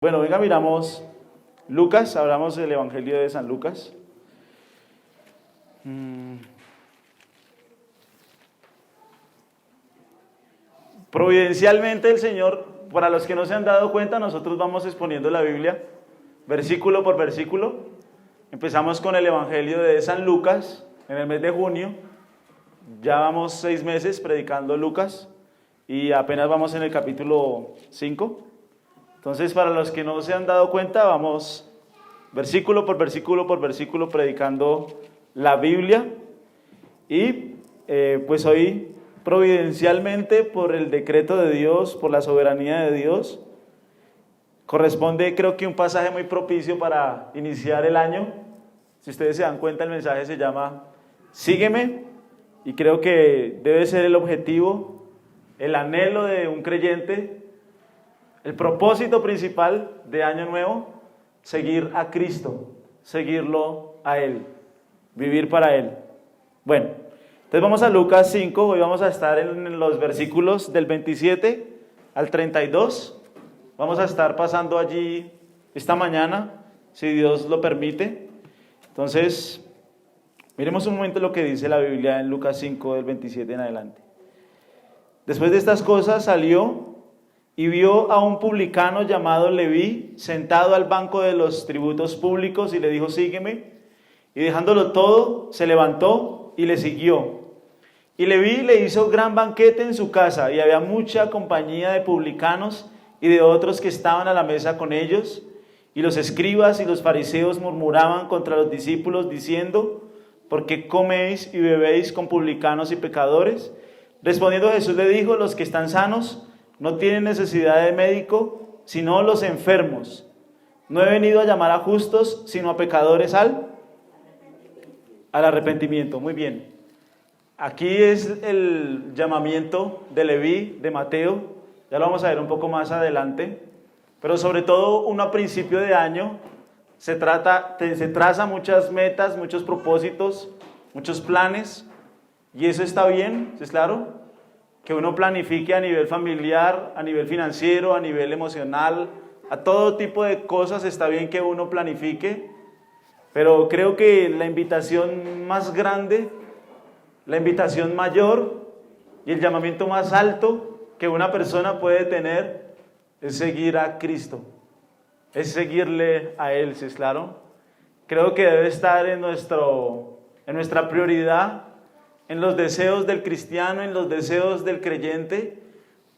Bueno, venga, miramos Lucas, hablamos del Evangelio de San Lucas. Providencialmente el Señor, para los que no se han dado cuenta, nosotros vamos exponiendo la Biblia, versículo por versículo. Empezamos con el Evangelio de San Lucas en el mes de junio. Ya vamos 6 meses predicando Lucas y apenas vamos en el capítulo 5. Entonces, para los que no se han dado cuenta, vamos versículo por versículo por versículo predicando la Biblia. Y pues hoy, providencialmente, por el decreto de Dios, por la soberanía de Dios, corresponde, creo que un pasaje muy propicio para iniciar el año. Si ustedes se dan cuenta, el mensaje se llama Sígueme, y creo que debe ser el objetivo, el anhelo de un creyente, el propósito principal de Año Nuevo: seguir a Cristo, seguirlo a Él, vivir para Él. Bueno, entonces vamos a Lucas 5, hoy vamos a estar en los versículos del 27 al 32. Vamos a estar pasando allí esta mañana, si Dios lo permite. Entonces, miremos un momento lo que dice la Biblia en Lucas 5, del 27 en adelante. Después de estas cosas salió y vio a un publicano llamado Leví sentado al banco de los tributos públicos y le dijo: sígueme. Y dejándolo todo, se levantó y le siguió. Y Leví le hizo gran banquete en su casa, y había mucha compañía de publicanos y de otros que estaban a la mesa con ellos. Y los escribas y los fariseos murmuraban contra los discípulos, diciendo: ¿por qué coméis y bebéis con publicanos y pecadores? Respondiendo Jesús le dijo: los que están sanos no tienen necesidad de médico, sino los enfermos. No he venido a llamar a justos, sino a pecadores al arrepentimiento. Muy bien. Aquí es el llamamiento de Leví, de Mateo. Ya lo vamos a ver un poco más adelante. Pero sobre todo, uno a principio de año se traza muchas metas, muchos propósitos, muchos planes. Y eso está bien, ¿sí es claro? Que uno planifique a nivel familiar, a nivel financiero, a nivel emocional, a todo tipo de cosas está bien que uno planifique, pero creo que la invitación más grande, la invitación mayor y el llamamiento más alto que una persona puede tener es seguir a Cristo, es seguirle a Él, ¿sí es claro? Creo que debe estar en nuestra prioridad, en los deseos del cristiano, en los deseos del creyente,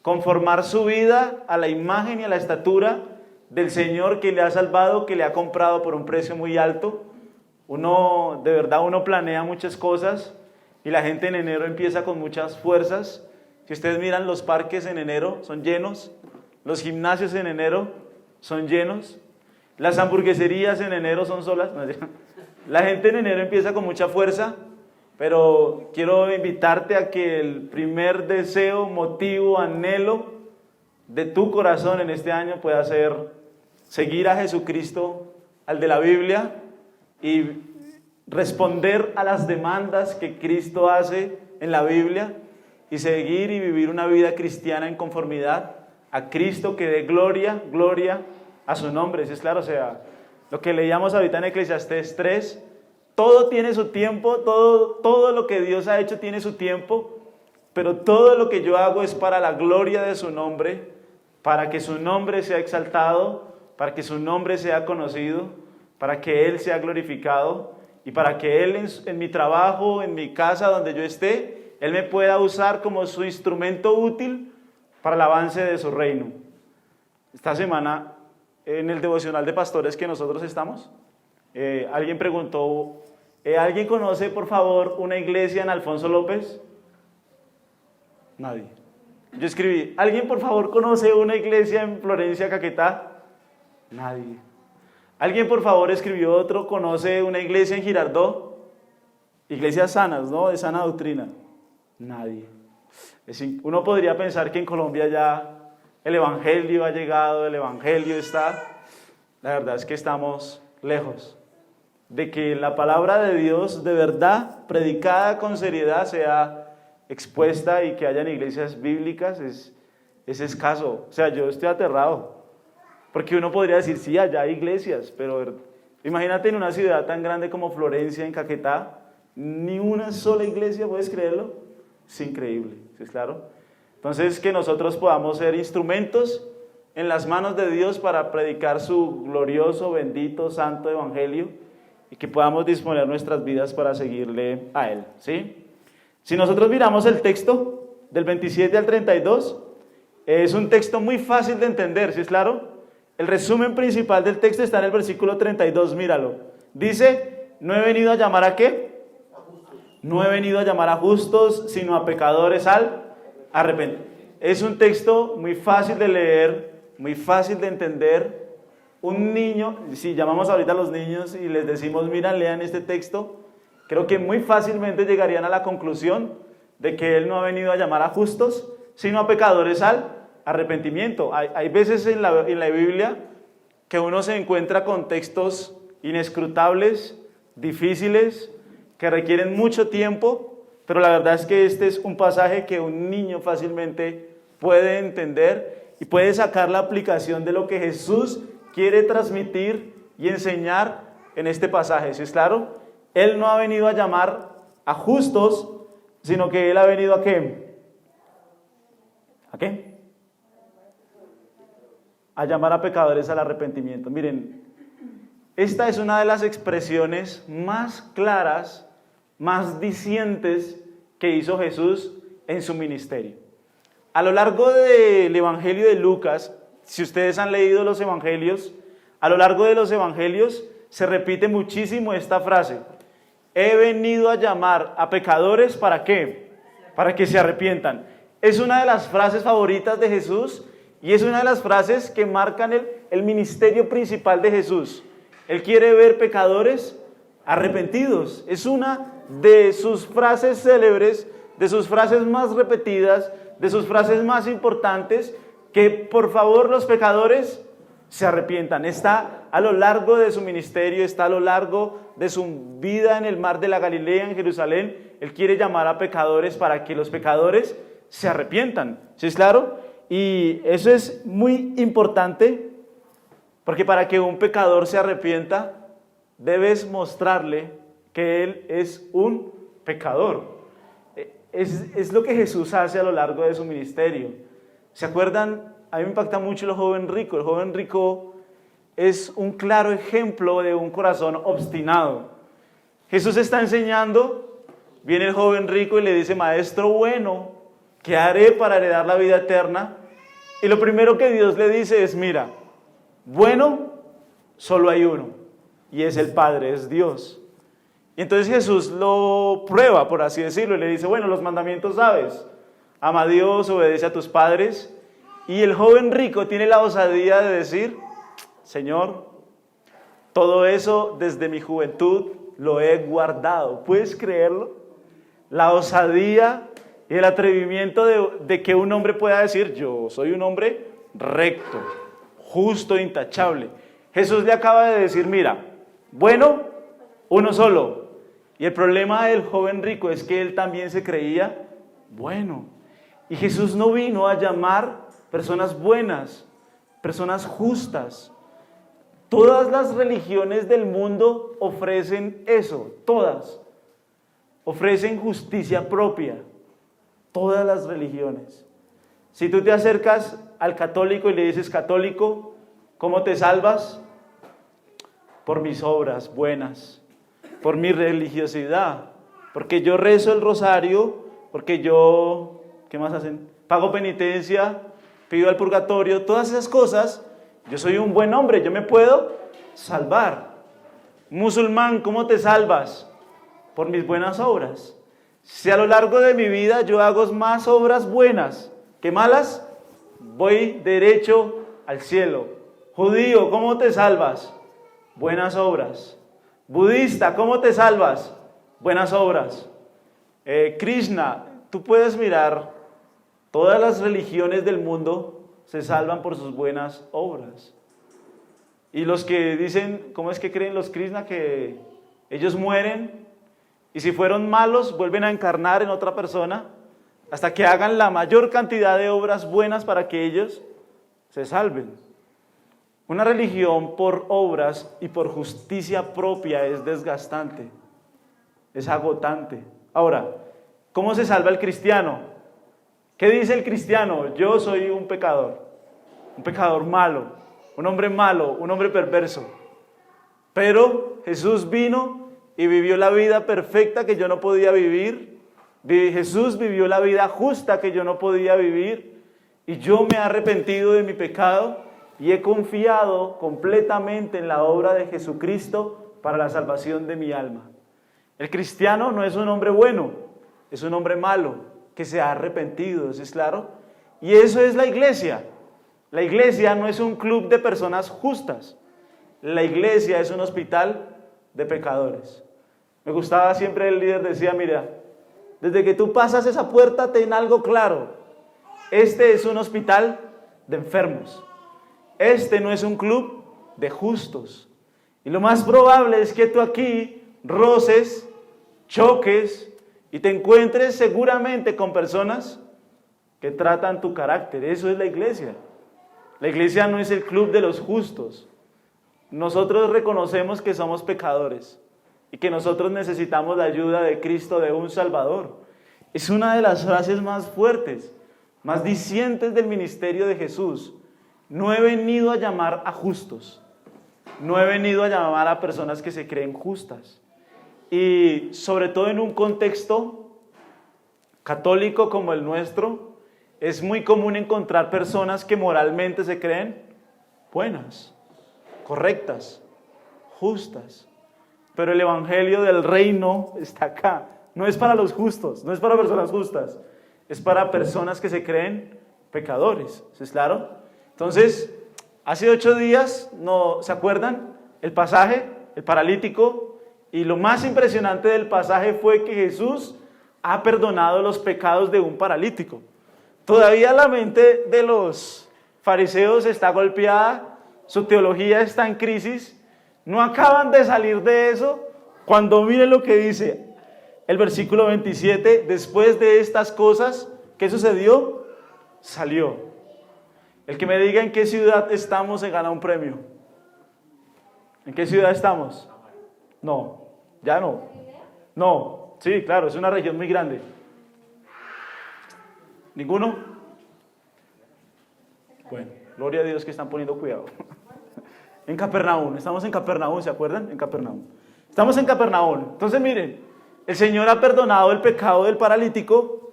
conformar su vida a la imagen y a la estatura del Señor que le ha salvado, que le ha comprado por un precio muy alto. De verdad uno planea muchas cosas y la gente en enero empieza con muchas fuerzas. Si ustedes miran, los parques en enero son llenos, los gimnasios en enero son llenos, las hamburgueserías en enero son solas. La gente en enero empieza con mucha fuerza. Pero quiero invitarte a que el primer deseo, motivo, anhelo de tu corazón en este año pueda ser seguir a Jesucristo, al de la Biblia, y responder a las demandas que Cristo hace en la Biblia y seguir y vivir una vida cristiana en conformidad a Cristo, que dé gloria a su nombre. ¿Sí es claro? O sea, lo que leíamos ahorita en Eclesiastés 3, todo tiene su tiempo, todo lo que Dios ha hecho tiene su tiempo, pero todo lo que yo hago es para la gloria de su nombre, para que su nombre sea exaltado, para que su nombre sea conocido, para que Él sea glorificado y para que Él en mi trabajo, en mi casa, donde yo esté, Él me pueda usar como su instrumento útil para el avance de su reino. Esta semana, en el devocional de pastores que nosotros estamos, alguien preguntó: ¿alguien conoce, por favor, una iglesia en Alfonso López? Nadie. Yo escribí: ¿alguien, por favor, conoce una iglesia en Florencia, Caquetá? Nadie. ¿Alguien, por favor, escribió otro, conoce una iglesia en Girardot? Iglesias sanas, ¿no? De sana doctrina. Nadie. Uno podría pensar que en Colombia ya el evangelio ha llegado, el evangelio está. La verdad es que estamos lejos de que la palabra de Dios de verdad, predicada con seriedad, sea expuesta y que hayan iglesias bíblicas. Es escaso. O sea, yo estoy aterrado. Porque uno podría decir, sí, allá hay iglesias, pero imagínate en una ciudad tan grande como Florencia, en Caquetá, ni una sola iglesia, ¿puedes creerlo? Es increíble, ¿sí es claro? Entonces, que nosotros podamos ser instrumentos en las manos de Dios para predicar su glorioso, bendito, santo evangelio y que podamos disponer nuestras vidas para seguirle a Él, ¿sí? Si nosotros miramos el texto del 27 al 32, es un texto muy fácil de entender, ¿sí es claro? El resumen principal del texto está en el versículo 32, míralo. Dice, no he venido a llamar ¿a qué? No he venido a llamar a justos, sino a pecadores al arrepentimiento. Es un texto muy fácil de leer, muy fácil de entender. Un niño, si llamamos ahorita a los niños y les decimos, mira, lean este texto, creo que muy fácilmente llegarían a la conclusión de que Él no ha venido a llamar a justos, sino a pecadores al arrepentimiento. Hay veces en la Biblia que uno se encuentra con textos inescrutables, difíciles, que requieren mucho tiempo, pero la verdad es que este es un pasaje que un niño fácilmente puede entender y puede sacar la aplicación de lo que Jesús quiere transmitir y enseñar en este pasaje. ¿Sí es claro? Él no ha venido a llamar a justos, sino que Él ha venido ¿a qué? ¿A qué? A llamar a pecadores al arrepentimiento. Miren, esta es una de las expresiones más claras, más dicientes que hizo Jesús en su ministerio. A lo largo del Evangelio de Lucas, si ustedes han leído los Evangelios, a lo largo de los Evangelios se repite muchísimo esta frase. He venido a llamar a pecadores, ¿para qué? Para que se arrepientan. Es una de las frases favoritas de Jesús y es una de las frases que marcan el ministerio principal de Jesús. Él quiere ver pecadores arrepentidos. Es una de sus frases célebres, de sus frases más repetidas, de sus frases más importantes, que por favor los pecadores se arrepientan. Está a lo largo de su ministerio, está a lo largo de su vida en el mar de la Galilea, en Jerusalén. Él quiere llamar a pecadores para que los pecadores se arrepientan. ¿Sí es claro? Y eso es muy importante, porque para que un pecador se arrepienta, debes mostrarle que él es un pecador. Es lo que Jesús hace a lo largo de su ministerio. ¿Se acuerdan? A mí me impacta mucho el joven rico. El joven rico es un claro ejemplo de un corazón obstinado. Jesús está enseñando, viene el joven rico y le dice, maestro bueno, ¿qué haré para heredar la vida eterna? Y lo primero que Dios le dice es, mira, bueno, solo hay uno, y es el Padre, es Dios. Y entonces Jesús lo prueba, por así decirlo, y le dice, bueno, los mandamientos sabes, ama a Dios, obedece a tus padres. Y el joven rico tiene la osadía de decir, Señor, todo eso desde mi juventud lo he guardado. ¿Puedes creerlo? La osadía y el atrevimiento de que un hombre pueda decir, yo soy un hombre recto, justo, intachable. Jesús le acaba de decir, mira, bueno, uno solo. Y el problema del joven rico es que él también se creía bueno. Y Jesús no vino a llamar personas buenas, personas justas. Todas las religiones del mundo ofrecen eso, todas. Ofrecen justicia propia, todas las religiones. Si tú te acercas al católico y le dices, católico, ¿cómo te salvas? Por mis obras buenas, por mi religiosidad, porque yo rezo el rosario, porque yo, ¿qué más hacen? Pago penitencia, pido al purgatorio, todas esas cosas. Yo soy un buen hombre, yo me puedo salvar. Musulmán, ¿cómo te salvas? Por mis buenas obras. Si a lo largo de mi vida yo hago más obras buenas que malas, voy derecho al cielo. Judío, ¿cómo te salvas? Buenas obras. Budista, ¿cómo te salvas? Buenas obras. Krishna, tú puedes mirar, todas las religiones del mundo se salvan por sus buenas obras. Y los que dicen, ¿cómo es que creen los Krishna? Que ellos mueren y si fueron malos vuelven a encarnar en otra persona hasta que hagan la mayor cantidad de obras buenas para que ellos se salven. Una religión por obras y por justicia propia es desgastante, es agotante. Ahora, ¿cómo se salva el cristiano? ¿Qué dice el cristiano? Yo soy un pecador malo, un hombre perverso. Pero Jesús vino y vivió la vida perfecta que yo no podía vivir. Jesús vivió la vida justa que yo no podía vivir. Y yo me he arrepentido de mi pecado y he confiado completamente en la obra de Jesucristo para la salvación de mi alma. El cristiano no es un hombre bueno, es un hombre malo que se ha arrepentido, ¿eso es claro? Y eso es la iglesia. La iglesia no es un club de personas justas. La iglesia es un hospital de pecadores. Me gustaba siempre, el líder decía, mira, desde que tú pasas esa puerta ten algo claro. Este es un hospital de enfermos. Este no es un club de justos. Y lo más probable es que tú aquí roces, choques y te encuentres seguramente con personas que tratan tu carácter. Eso es la iglesia. La iglesia no es el club de los justos. Nosotros reconocemos que somos pecadores y que nosotros necesitamos la ayuda de Cristo, de un Salvador. Es una de las frases más fuertes, más dicientes del ministerio de Jesús. No he venido a llamar a justos, no he venido a llamar a personas que se creen justas. Y sobre todo en un contexto católico como el nuestro, es muy común encontrar personas que moralmente se creen buenas, correctas, justas. Pero el evangelio del reino está acá. No es para los justos, no es para personas justas, es para personas que se creen pecadores. ¿Sí es claro? Entonces, hace 8 días, ¿no se acuerdan? El pasaje, el paralítico, y lo más impresionante del pasaje fue que Jesús ha perdonado los pecados de un paralítico. Todavía la mente de los fariseos está golpeada, su teología está en crisis, no acaban de salir de eso, cuando miren lo que dice el versículo 27, después de estas cosas, ¿qué sucedió? Salió. El que me diga en qué ciudad estamos se gana un premio. ¿En qué ciudad estamos? No, ya no. No, sí, claro, es una región muy grande. ¿Ninguno? Bueno, gloria a Dios que están poniendo cuidado. En Capernaum, estamos en Capernaum, ¿se acuerdan? En Capernaum. Estamos en Capernaum. Entonces miren, el Señor ha perdonado el pecado del paralítico.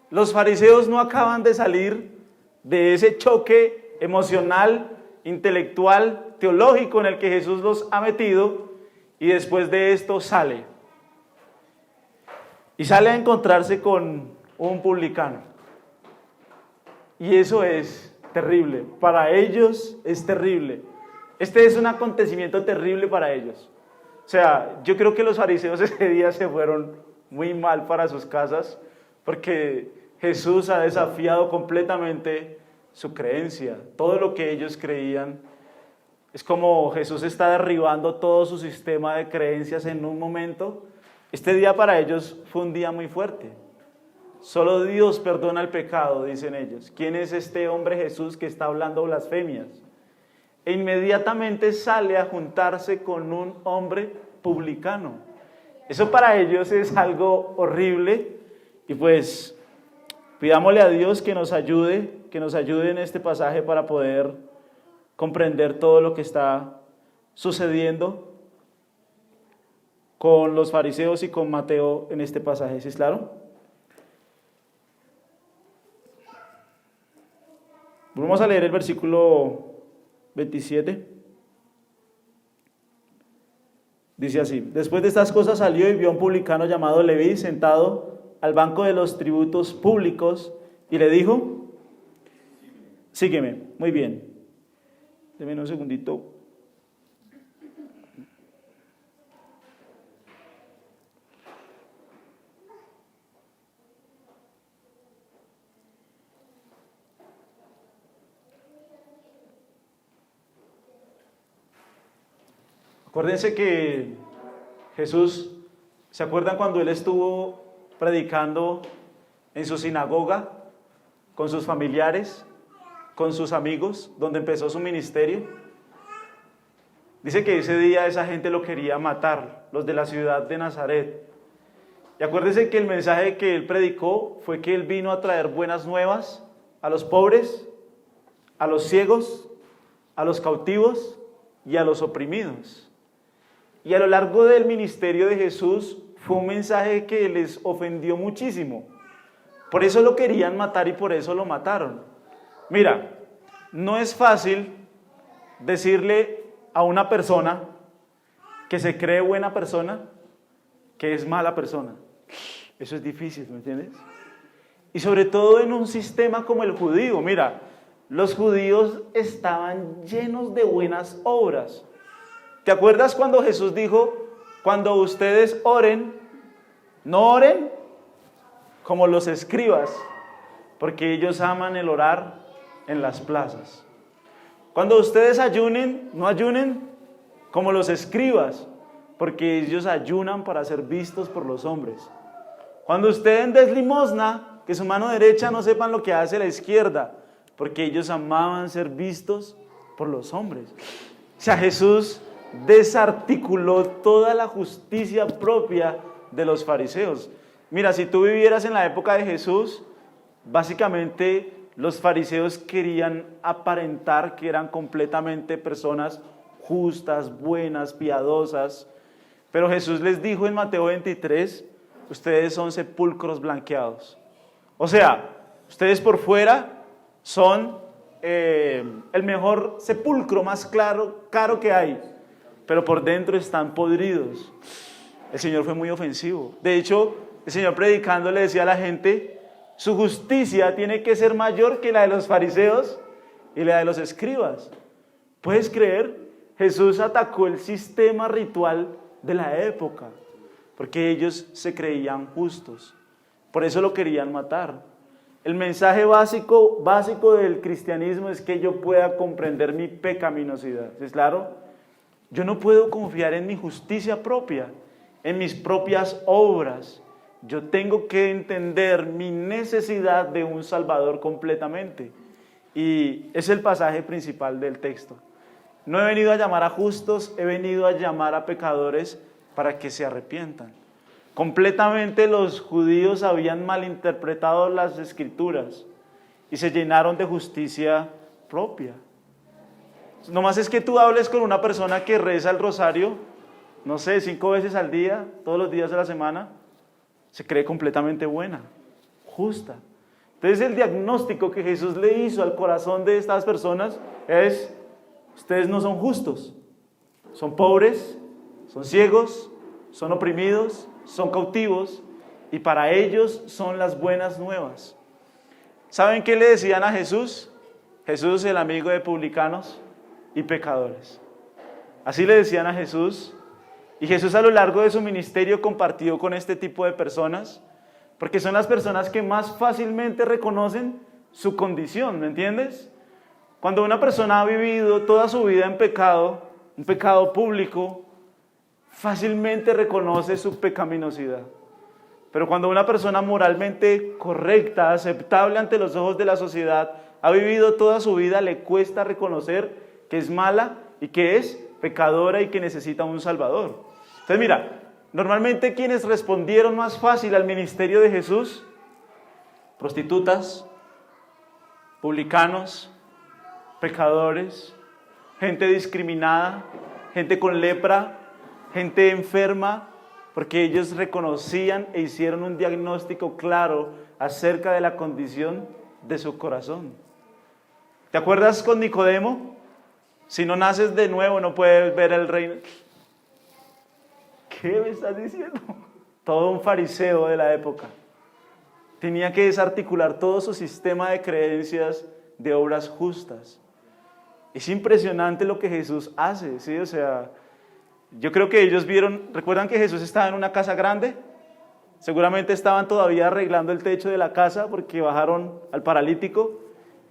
Los fariseos no acaban de salir de ese choque emocional, intelectual, teológico en el que Jesús los ha metido, y después de esto sale. Y sale a encontrarse con un publicano. Y eso es terrible. Para ellos es terrible. Este es un acontecimiento terrible para ellos. O sea, yo creo que los fariseos ese día se fueron muy mal para sus casas, porque Jesús ha desafiado completamente su creencia, todo lo que ellos creían. Es como Jesús está derribando todo su sistema de creencias en un momento. Este día para ellos fue un día muy fuerte. Solo Dios perdona el pecado, dicen ellos. ¿Quién es este hombre Jesús que está hablando blasfemias? E inmediatamente sale a juntarse con un hombre publicano. Eso para ellos es algo horrible, y pues pidámosle a Dios que nos ayude en este pasaje para poder comprender todo lo que está sucediendo con los fariseos y con Mateo en este pasaje. ¿Sí es claro? Vamos a leer el versículo 27. Dice así: después de estas cosas salió y vio a un publicano llamado Leví sentado al banco de los tributos públicos y le dijo: sígueme. Muy bien. Deme un segundito. Acuérdense que Jesús, ¿se acuerdan cuando Él estuvo predicando en su sinagoga, con sus familiares, con sus amigos, donde empezó su ministerio? Dice que ese día esa gente lo quería matar, los de la ciudad de Nazaret. Y acuérdense que el mensaje que él predicó fue que él vino a traer buenas nuevas a los pobres, a los ciegos, a los cautivos y a los oprimidos. Y a lo largo del ministerio de Jesús fue un mensaje que les ofendió muchísimo. Por eso lo querían matar y por eso lo mataron. Mira, no es fácil decirle a una persona que se cree buena persona que es mala persona. Eso es difícil, ¿me entiendes? Y sobre todo en un sistema como el judío. Mira, los judíos estaban llenos de buenas obras. ¿Te acuerdas cuando Jesús dijo, cuando ustedes oren, no oren como los escribas, porque ellos aman el orar en las plazas? Cuando ustedes ayunen, no ayunen como los escribas, porque ellos ayunan para ser vistos por los hombres. Cuando ustedes den limosna, que su mano derecha no sepan lo que hace la izquierda, porque ellos amaban ser vistos por los hombres. O sea, Jesús desarticuló toda la justicia propia de los fariseos. Mira, si tú vivieras en la época de Jesús, básicamente los fariseos querían aparentar que eran completamente personas justas, buenas, piadosas, pero Jesús les dijo en Mateo 23, ustedes son sepulcros blanqueados. O sea, ustedes por fuera son el mejor sepulcro, más caro que hay, pero por dentro están podridos. El Señor fue muy ofensivo. De hecho, el Señor predicando le decía a la gente, su justicia tiene que ser mayor que la de los fariseos y la de los escribas. ¿Puedes creer? Jesús atacó el sistema ritual de la época, porque ellos se creían justos. Por eso lo querían matar. El mensaje básico del cristianismo es que yo pueda comprender mi pecaminosidad. ¿Es claro? Yo no puedo confiar en mi justicia propia, en mis propias obras. Yo tengo que entender mi necesidad de un Salvador completamente. Y es el pasaje principal del texto. No he venido a llamar a justos, he venido a llamar a pecadores para que se arrepientan. Completamente los judíos habían malinterpretado las escrituras y se llenaron de justicia propia. Nomás es que tú hables con una persona que reza el rosario, no sé, 5 veces al día, todos los días de la semana, se cree completamente buena, justa. Entonces el diagnóstico que Jesús le hizo al corazón de estas personas es, ustedes no son justos, son pobres, son ciegos, son oprimidos, son cautivos, y para ellos son las buenas nuevas. ¿Saben qué le decían a Jesús? Jesús, el amigo de publicanos y pecadores. Así le decían a Jesús, y Jesús a lo largo de su ministerio compartió con este tipo de personas, porque son las personas que más fácilmente reconocen su condición, ¿me entiendes? Cuando una persona ha vivido toda su vida en pecado, un pecado público, fácilmente reconoce su pecaminosidad. Pero cuando una persona moralmente correcta, aceptable ante los ojos de la sociedad, ha vivido toda su vida, le cuesta reconocer que es mala y que es pecadora y que necesita un Salvador. Entonces mira, normalmente quienes respondieron más fácil al ministerio de Jesús, prostitutas, publicanos, pecadores, gente discriminada, gente con lepra, gente enferma, porque ellos reconocían e hicieron un diagnóstico claro acerca de la condición de su corazón. ¿Te acuerdas con Nicodemo? Si no naces de nuevo no puedes ver el reino. ¿Qué me estás diciendo? Todo un fariseo de la época. Tenía que desarticular todo su sistema de creencias de obras justas. Es impresionante lo que Jesús hace, ¿sí? O sea, yo creo que ellos vieron, ¿recuerdan que Jesús estaba en una casa grande? Seguramente estaban todavía arreglando el techo de la casa porque bajaron al paralítico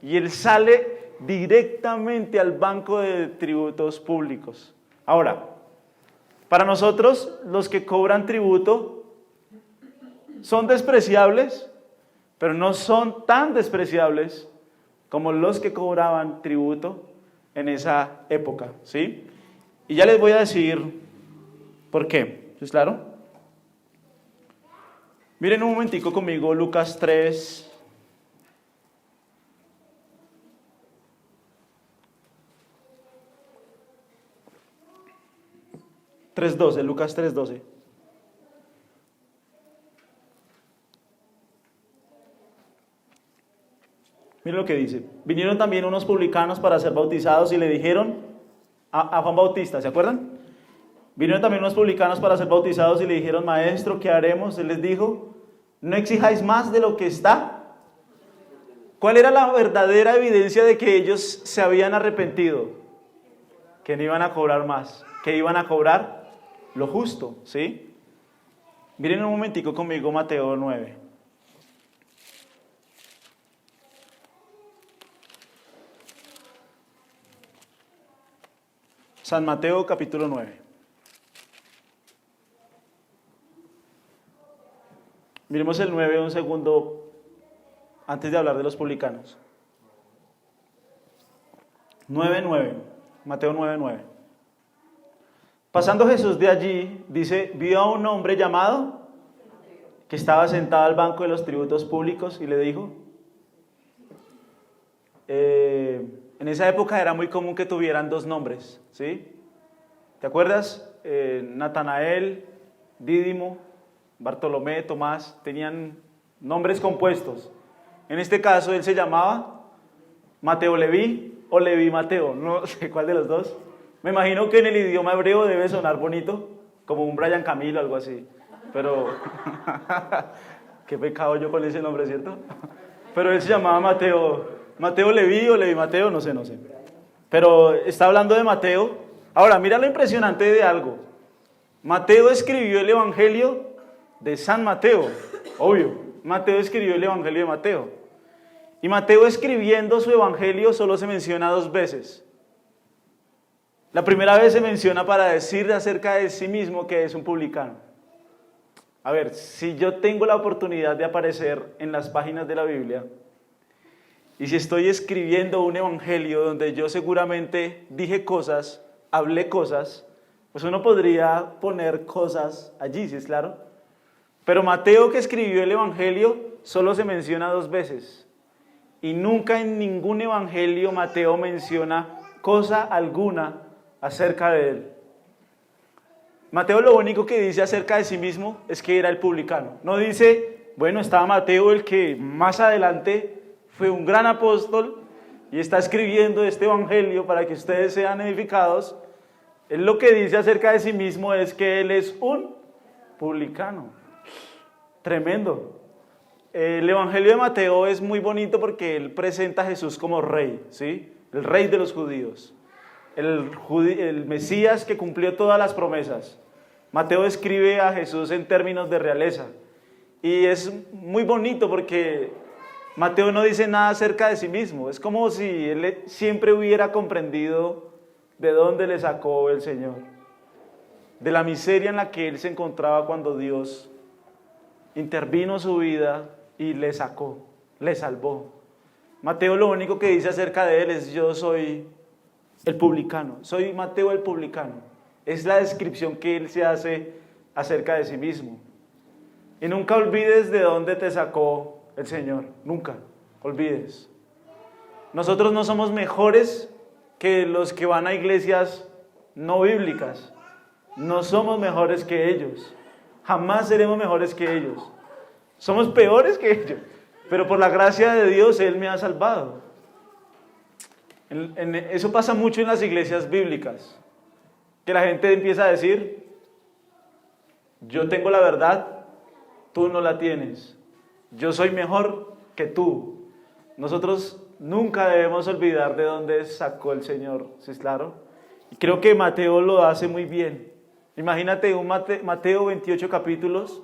y él sale directamente al banco de tributos públicos. Ahora, para nosotros los que cobran tributo son despreciables, pero no son tan despreciables como los que cobraban tributo en esa época, ¿sí? Y ya les voy a decir por qué. ¿Es claro? Miren un momentico conmigo Lucas 3. Lucas 3:12. Miren lo que dice. Vinieron también unos publicanos para ser bautizados y le dijeron a Juan Bautista, ¿se acuerdan? Vinieron también unos publicanos para ser bautizados y le dijeron, maestro, ¿qué haremos? Él les dijo, no exijáis más de lo que está. ¿Cuál era la verdadera evidencia de que ellos se habían arrepentido? Que no iban a cobrar más, que iban a cobrar lo justo, ¿sí? Miren un momentico conmigo Mateo 9. San Mateo capítulo 9. Miremos el 9 un segundo antes de hablar de los publicanos. 9:9, Mateo 9:9. Pasando Jesús de allí, dice, vio a un hombre llamado que estaba sentado al banco de los tributos públicos y le dijo, en esa época era muy común que tuvieran dos nombres, ¿sí? ¿Te acuerdas? Natanael, Dídimo, Bartolomé, Tomás, tenían nombres compuestos. En este caso él se llamaba Mateo Leví o Leví Mateo, no sé cuál de los dos. Me imagino que en el idioma hebreo debe sonar bonito, como un Brian Camilo o algo así. Pero, qué pecado yo con ese nombre, ¿cierto? Pero él se llamaba Mateo Leví o Leví Mateo, no sé. Pero está hablando de Mateo. Ahora, mira lo impresionante de algo. Mateo escribió el Evangelio de San Mateo, obvio. Mateo escribió el Evangelio de Mateo. Y Mateo escribiendo su Evangelio solo se menciona dos veces. La primera vez se menciona para decir acerca de sí mismo que es un publicano. A ver, si yo tengo la oportunidad de aparecer en las páginas de la Biblia, y si estoy escribiendo un evangelio donde yo seguramente dije cosas, hablé cosas, pues uno podría poner cosas allí, ¿sí es claro? Pero Mateo, que escribió el evangelio, solo se menciona dos veces. Y nunca en ningún evangelio Mateo menciona cosa alguna acerca de él. Mateo lo único que dice acerca de sí mismo es que era el publicano. No dice, bueno, estaba Mateo el que más adelante fue un gran apóstol y está escribiendo este evangelio para que ustedes sean edificados. Él lo que dice acerca de sí mismo es que él es un publicano. Tremendo. El evangelio de Mateo es muy bonito porque él presenta a Jesús como rey, ¿sí? El rey de los judíos. El Mesías que cumplió todas las promesas. Mateo escribe a Jesús en términos de realeza. Y es muy bonito porque Mateo no dice nada acerca de sí mismo. Es como si él siempre hubiera comprendido de dónde le sacó el Señor. De la miseria en la que él se encontraba cuando Dios intervino su vida y le sacó, le salvó. Mateo lo único que dice acerca de él es: yo soy el publicano, soy Mateo el publicano. Es la descripción que él se hace acerca de sí mismo. Y nunca olvides de dónde te sacó el Señor, nunca olvides. Nosotros no somos mejores que los que van a iglesias no bíblicas. No somos mejores que ellos. Jamás seremos mejores que ellos. Somos peores que ellos. Pero por la gracia de Dios, Él me ha salvado. Eso pasa mucho en las iglesias bíblicas. Que la gente empieza a decir: yo tengo la verdad, tú no la tienes. Yo soy mejor que tú. Nosotros nunca debemos olvidar de dónde sacó el Señor, ¿sí es claro? Y creo que Mateo lo hace muy bien. Imagínate un Mateo 28 capítulos,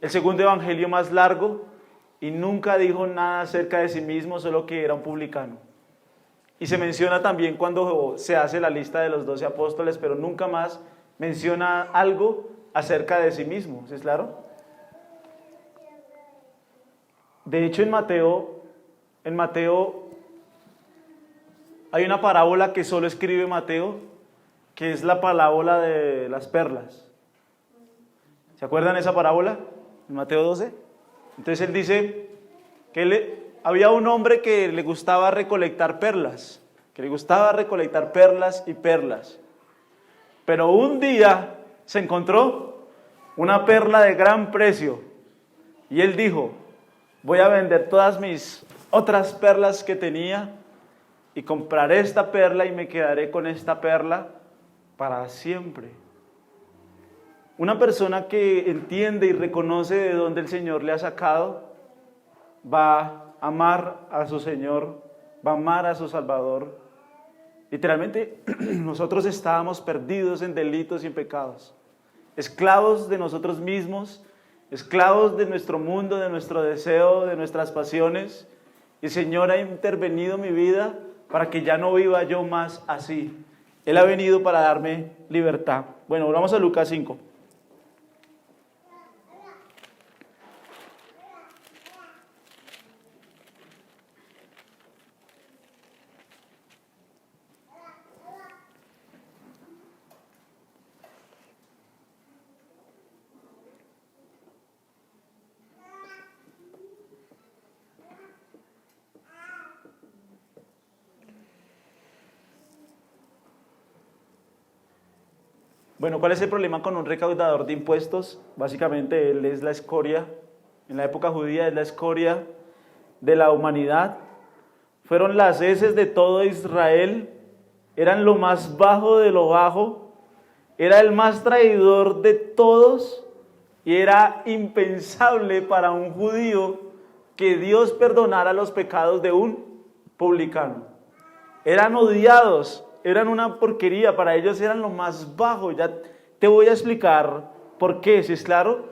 el segundo evangelio más largo, y nunca dijo nada acerca de sí mismo, solo que era un publicano. Y se menciona también cuando se hace la lista de los 12 apóstoles, pero nunca más menciona algo acerca de sí mismo, ¿sí es claro? De hecho, en Mateo hay una parábola que solo escribe Mateo, que es la parábola de las perlas. ¿Se acuerdan esa parábola? En Mateo 12. Entonces él dice que había un hombre que le gustaba recolectar perlas, y perlas. Pero un día se encontró una perla de gran precio y él dijo: voy a vender todas mis otras perlas que tenía y compraré esta perla y me quedaré con esta perla para siempre. Una persona que entiende y reconoce de dónde el Señor le ha sacado, va a amar a su Señor, va a amar a su Salvador. Literalmente, nosotros estábamos perdidos en delitos y en pecados, esclavos de nosotros mismos, esclavos de nuestro mundo, de nuestro deseo, de nuestras pasiones. Y el Señor ha intervenido en mi vida para que ya no viva yo más así. Él ha venido para darme libertad. Bueno, vamos a Lucas 5. Bueno, ¿cuál es el problema con un recaudador de impuestos? Básicamente él es la escoria, en la época judía es la escoria de la humanidad. Fueron las heces de todo Israel, eran lo más bajo de lo bajo, era el más traidor de todos y era impensable para un judío que Dios perdonara los pecados de un publicano. Eran odiados. Eran una porquería, para ellos eran lo más bajo. Ya te voy a explicar por qué, ¿sí es claro?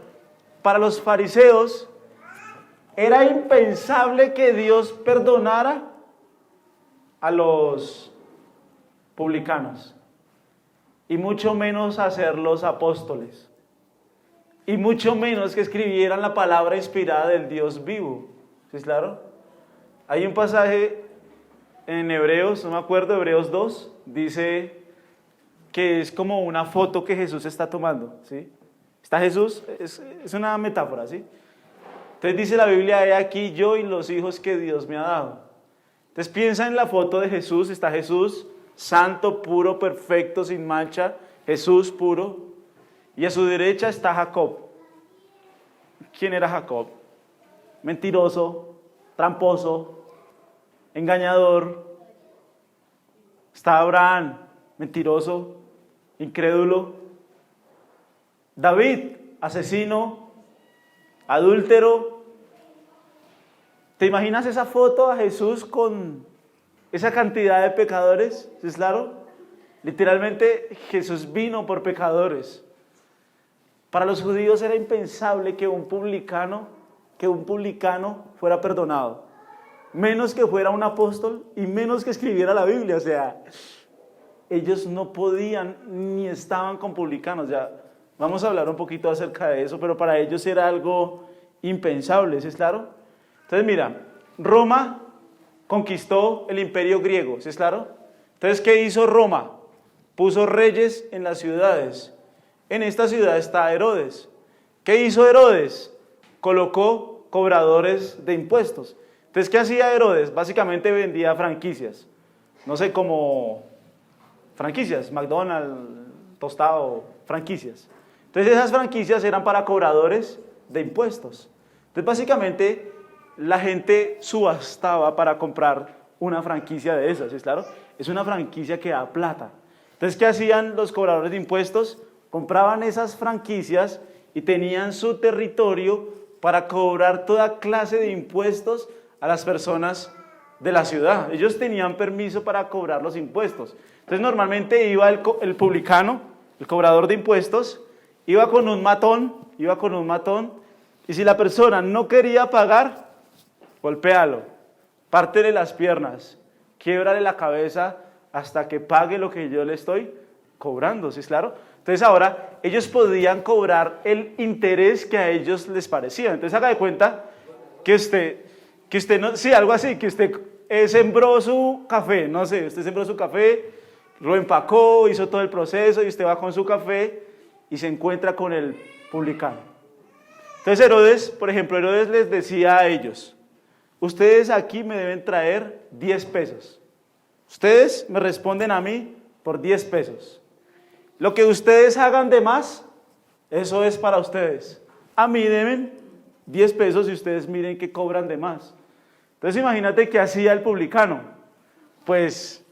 Para los fariseos era impensable que Dios perdonara a los publicanos, y mucho menos a ser los apóstoles, y mucho menos que escribieran la palabra inspirada del Dios vivo, ¿sí es claro? Hay un pasaje en Hebreos, no me acuerdo, Hebreos 2, dice que es como una foto que Jesús está tomando, ¿sí? Está Jesús, es una metáfora, ¿sí? Entonces dice la Biblia: he aquí yo y los hijos que Dios me ha dado. Entonces piensa en la foto de Jesús, está Jesús, santo, puro, perfecto, sin mancha, Jesús puro, y a su derecha está Jacob. ¿Quién era Jacob? Mentiroso, tramposo, engañador. Está Abraham, mentiroso, incrédulo. David, asesino, adúltero. ¿Te imaginas esa foto a Jesús con esa cantidad de pecadores? ¿Sí es claro? Literalmente Jesús vino por pecadores. Para los judíos era impensable que un publicano fuera perdonado. Menos que fuera un apóstol y menos que escribiera la Biblia. O sea, ellos no podían ni estaban con publicanos. Ya vamos a hablar un poquito acerca de eso, pero para ellos era algo impensable, ¿sí es claro? Entonces mira, Roma conquistó el imperio griego, ¿sí es claro? Entonces, ¿qué hizo Roma? Puso reyes en las ciudades. En esta ciudad está Herodes. ¿Qué hizo Herodes? Colocó cobradores de impuestos. Entonces, ¿qué hacía Herodes? Básicamente vendía franquicias. No sé, como franquicias, McDonald's, Tostado, franquicias. Entonces, esas franquicias eran para cobradores de impuestos. Entonces, básicamente, la gente subastaba para comprar una franquicia de esas, ¿sí? Claro, es una franquicia que da plata. Entonces, ¿qué hacían los cobradores de impuestos? Compraban esas franquicias y tenían su territorio para cobrar toda clase de impuestos a las personas de la ciudad. Ellos tenían permiso para cobrar los impuestos. Entonces normalmente iba el publicano, el cobrador de impuestos, iba con un matón, y si la persona no quería pagar, golpéalo, pártele las piernas, quiebrale la cabeza hasta que pague lo que yo le estoy cobrando, ¿sí es claro? Entonces ahora ellos podían cobrar el interés que a ellos les parecía. Entonces haga de cuenta que usted no, sí, algo así, que usted sembró su café, no sé, usted sembró su café, lo empacó, hizo todo el proceso y usted va con su café y se encuentra con el publicano. Entonces Herodes, por ejemplo, Herodes les decía a ellos, ustedes aquí me deben traer 10 pesos. Ustedes me responden a mí por 10 pesos. Lo que ustedes hagan de más, eso es para ustedes. A mí deben 10 pesos y ustedes miren qué cobran de más. Entonces imagínate qué hacía el publicano. Pues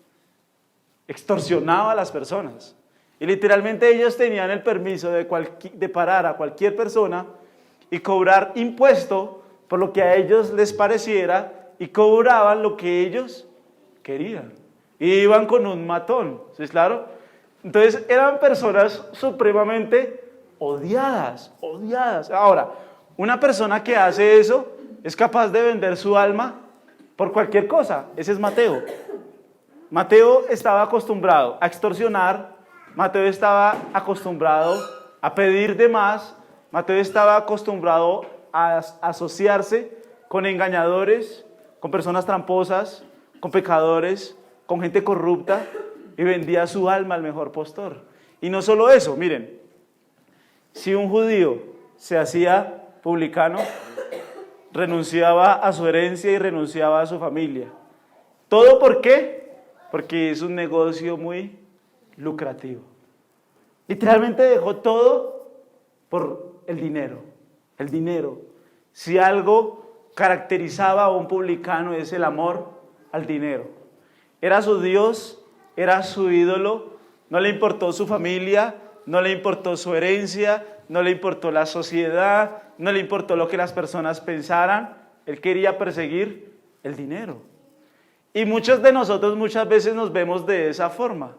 extorsionaba a las personas. Y literalmente ellos tenían el permiso de parar a cualquier persona y cobrar impuesto por lo que a ellos les pareciera y cobraban lo que ellos querían. Y iban con un matón, ¿sí es claro? Entonces eran personas supremamente odiadas. Ahora, una persona que hace eso es capaz de vender su alma por cualquier cosa. Ese es Mateo. Mateo estaba acostumbrado a extorsionar, Mateo estaba acostumbrado a pedir de más, Mateo estaba acostumbrado a asociarse con engañadores, con personas tramposas, con pecadores, con gente corrupta, y vendía su alma al mejor postor. Y no solo eso, miren, si un judío se hacía publicano, renunciaba a su herencia y renunciaba a su familia. ¿Todo por qué? Porque es un negocio muy lucrativo. Literalmente dejó todo por el dinero. El dinero. Si algo caracterizaba a un publicano es el amor al dinero. Era su Dios, era su ídolo, no le importó su familia, no le importó su herencia, no le importó la sociedad, no le importó lo que las personas pensaran, él quería perseguir el dinero. Y muchos de nosotros muchas veces nos vemos de esa forma,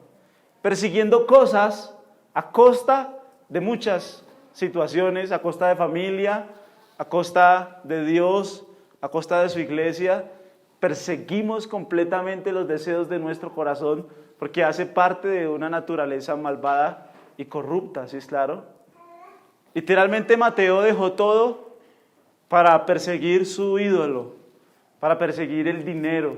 persiguiendo cosas a costa de muchas situaciones, a costa de familia, a costa de Dios, a costa de su iglesia. Perseguimos completamente los deseos de nuestro corazón porque hace parte de una naturaleza malvada y corrupta, ¿sí es claro? Literalmente Mateo dejó todo para perseguir su ídolo, para perseguir el dinero.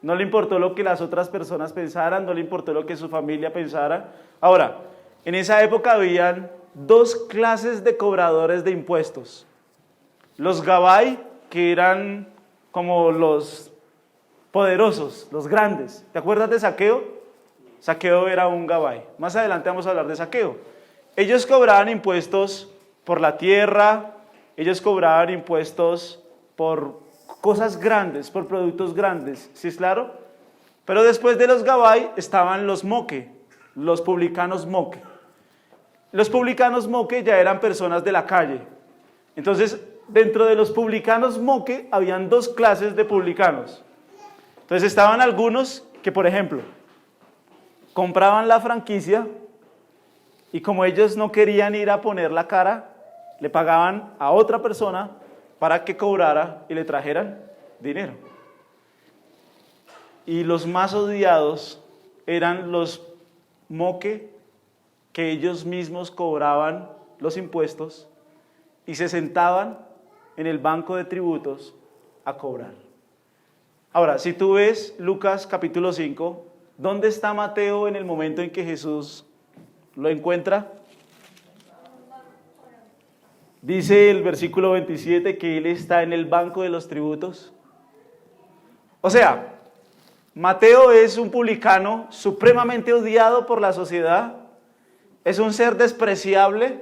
No le importó lo que las otras personas pensaran, no le importó lo que su familia pensara. Ahora, en esa época habían dos clases de cobradores de impuestos. Los Gabai, que eran como los poderosos, los grandes. ¿Te acuerdas de Zaqueo? Zaqueo era un Gabai. Más adelante vamos a hablar de Zaqueo. Ellos cobraban impuestos por la tierra, ellos cobraban impuestos por cosas grandes, por productos grandes, ¿sí es claro? Pero después de los Gabai estaban los Moque, los publicanos Moque. Los publicanos Moque ya eran personas de la calle. Entonces, dentro de los publicanos Moque habían dos clases de publicanos. Entonces estaban algunos que, por ejemplo, compraban la franquicia y como ellos no querían ir a poner la cara, le pagaban a otra persona para que cobrara y le trajeran dinero. Y los más odiados eran los Moque, que ellos mismos cobraban los impuestos y se sentaban en el banco de tributos a cobrar. Ahora, si tú ves Lucas capítulo 5, ¿dónde está Mateo en el momento en que Jesús lo encuentra? Dice el versículo 27 que él está en el banco de los tributos. O sea, Mateo es un publicano supremamente odiado por la sociedad, es un ser despreciable,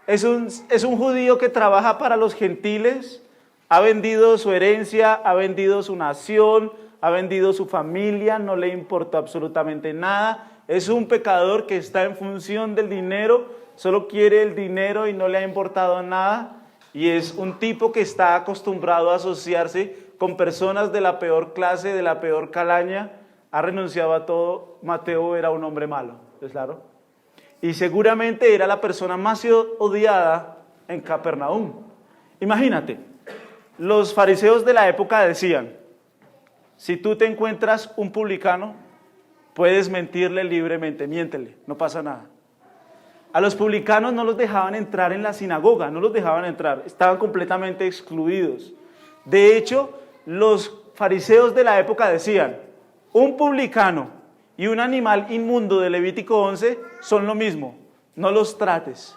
es un judío que trabaja para los gentiles, ha vendido su herencia, ha vendido su nación, ha vendido su familia, no le importa absolutamente nada. Es un pecador que está en función del dinero, solo quiere el dinero y no le ha importado nada. Y es un tipo que está acostumbrado a asociarse con personas de la peor clase, de la peor calaña. Ha renunciado a todo. Mateo era un hombre malo, ¿es claro? Y seguramente era la persona más odiada en Capernaum. Imagínate, los fariseos de la época decían, si tú te encuentras un publicano, puedes mentirle libremente, miéntele, no pasa nada. A los publicanos no los dejaban entrar en la sinagoga, no los dejaban entrar, estaban completamente excluidos. De hecho, los fariseos de la época decían, un publicano y un animal inmundo de Levítico 11 son lo mismo. No los trates.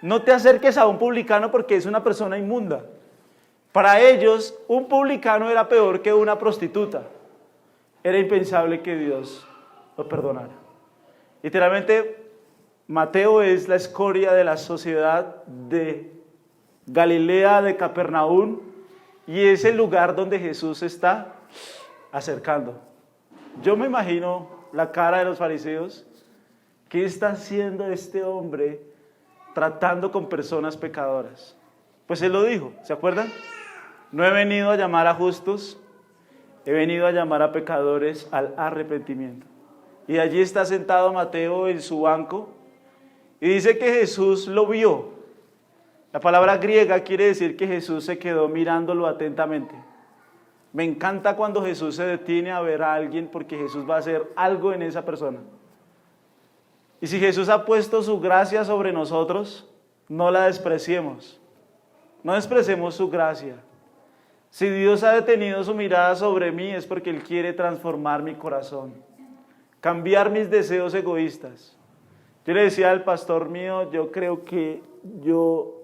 No te acerques a un publicano porque es una persona inmunda. Para ellos, un publicano era peor que una prostituta. Era impensable que Dios lo perdonara. Literalmente, Mateo es la escoria de la sociedad de Galilea, de Capernaum, y es el lugar donde Jesús se está acercando. Yo me imagino la cara de los fariseos. ¿Qué está haciendo este hombre tratando con personas pecadoras? Pues él lo dijo, ¿se acuerdan? No he venido a llamar a justos, he venido a llamar a pecadores al arrepentimiento. Y allí está sentado Mateo en su banco y dice que Jesús lo vio. La palabra griega quiere decir que Jesús se quedó mirándolo atentamente. Me encanta cuando Jesús se detiene a ver a alguien porque Jesús va a hacer algo en esa persona. Y si Jesús ha puesto su gracia sobre nosotros, no la despreciemos. No despreciemos su gracia. Si Dios ha detenido su mirada sobre mí es porque Él quiere transformar mi corazón, cambiar mis deseos egoístas. Yo le decía al pastor mío, yo creo que yo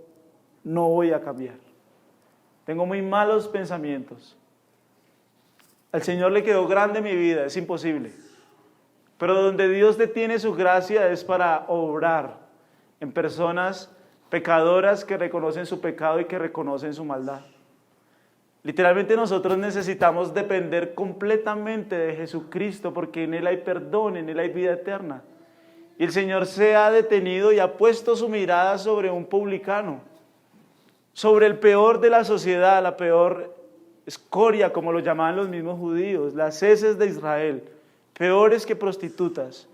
no voy a cambiar. Tengo muy malos pensamientos. Al Señor le quedó grande mi vida, es imposible. Pero donde Dios detiene su gracia es para obrar en personas pecadoras que reconocen su pecado y que reconocen su maldad. Literalmente nosotros necesitamos depender completamente de Jesucristo porque en Él hay perdón, en Él hay vida eterna. Y el Señor se ha detenido y ha puesto su mirada sobre un publicano, sobre el peor de la sociedad, la peor escoria, como lo llamaban los mismos judíos, las heces de Israel, peores que prostitutas,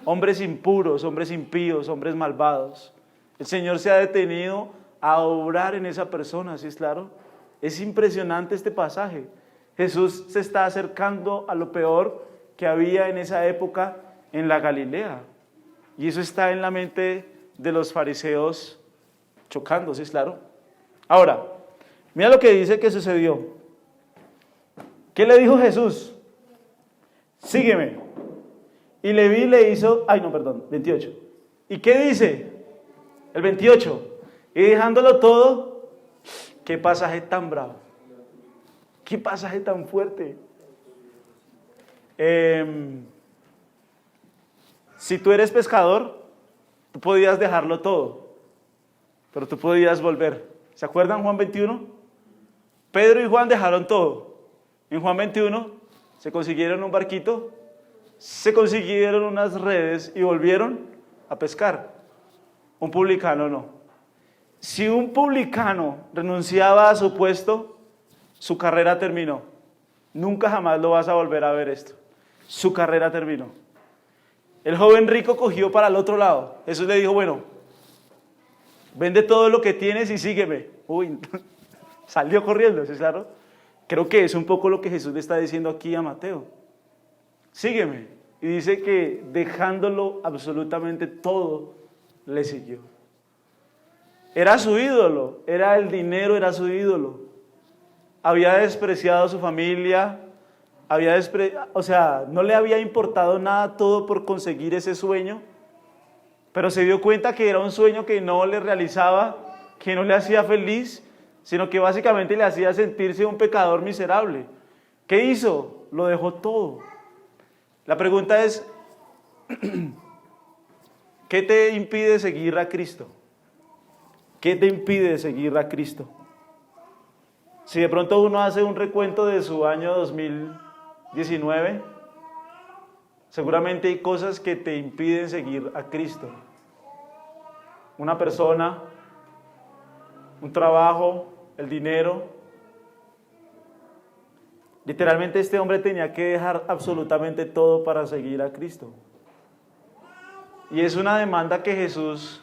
hombres impuros, hombres impíos, hombres malvados. El Señor se ha detenido a obrar en esa persona, ¿sí es claro? Es impresionante este pasaje. Jesús se está acercando a lo peor que había en esa época en la Galilea. Y eso está en la mente de los fariseos chocando, ¿sí es claro? Ahora, mira lo que dice que sucedió. ¿Qué le dijo Jesús? Sígueme. Y Leví le hizo, 28. ¿Y qué dice? El 28. Y dejándolo todo, qué pasaje tan bravo. Qué pasaje tan fuerte. Si tú eres pescador, tú podías dejarlo todo, pero tú podías volver. ¿Se acuerdan Juan 21? Pedro y Juan dejaron todo. En Juan 21 se consiguieron un barquito, se consiguieron unas redes y volvieron a pescar. Un publicano no. Si un publicano renunciaba a su puesto, su carrera terminó. Nunca jamás lo vas a volver a ver esto. Su carrera terminó. El joven rico cogió para el otro lado. Jesús le dijo, bueno, vende todo lo que tienes y sígueme. Uy, salió corriendo, ¿sí es claro? Creo que es un poco lo que Jesús le está diciendo aquí a Mateo. Sígueme. Y dice que dejándolo absolutamente todo, le siguió. Era su ídolo, era el dinero, era su ídolo. Había despreciado a su familia, no le había importado nada todo por conseguir ese sueño, pero se dio cuenta que era un sueño que no le realizaba, que no le hacía feliz, sino que básicamente le hacía sentirse un pecador miserable. ¿Qué hizo? Lo dejó todo. La pregunta es, ¿qué te impide seguir a Cristo? ¿Qué te impide seguir a Cristo? Si de pronto uno hace un recuento de su año 2019, seguramente hay cosas que te impiden seguir a Cristo. Una persona, un trabajo, el dinero. Literalmente este hombre tenía que dejar absolutamente todo para seguir a Cristo. Y es una demanda que Jesús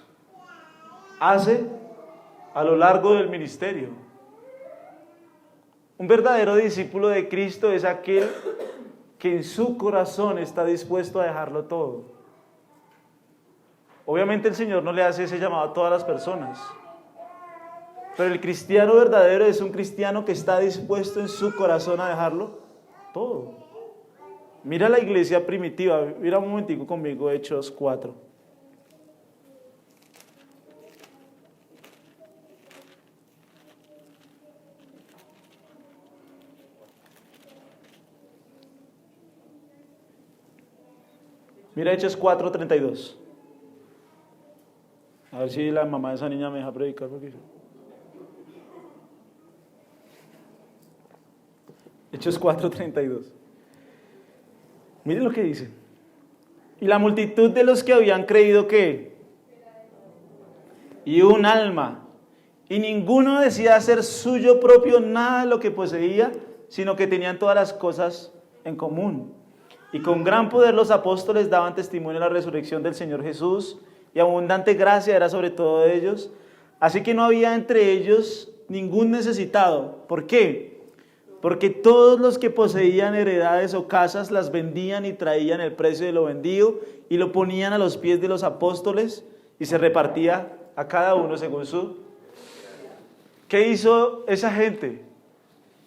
hace a lo largo del ministerio. Un verdadero discípulo de Cristo es aquel que en su corazón está dispuesto a dejarlo todo. Obviamente el Señor no le hace ese llamado a todas las personas, pero el cristiano verdadero es un cristiano que está dispuesto en su corazón a dejarlo todo. Mira la iglesia primitiva, mira un momentico conmigo Hechos 4. Mira Hechos 4:32. A ver si la mamá de esa niña me deja predicar. Hechos 4:32. Miren lo que dice. Y la multitud de los que habían creído que, y un alma, y ninguno decía hacer suyo propio nada de lo que poseía, sino que tenían todas las cosas en común. Y con gran poder los apóstoles daban testimonio de la resurrección del Señor Jesús, y abundante gracia era sobre todos ellos. Así que no había entre ellos ningún necesitado. ¿Por qué? Porque todos los que poseían heredades o casas las vendían y traían el precio de lo vendido y lo ponían a los pies de los apóstoles y se repartía a cada uno según su... ¿Qué hizo esa gente?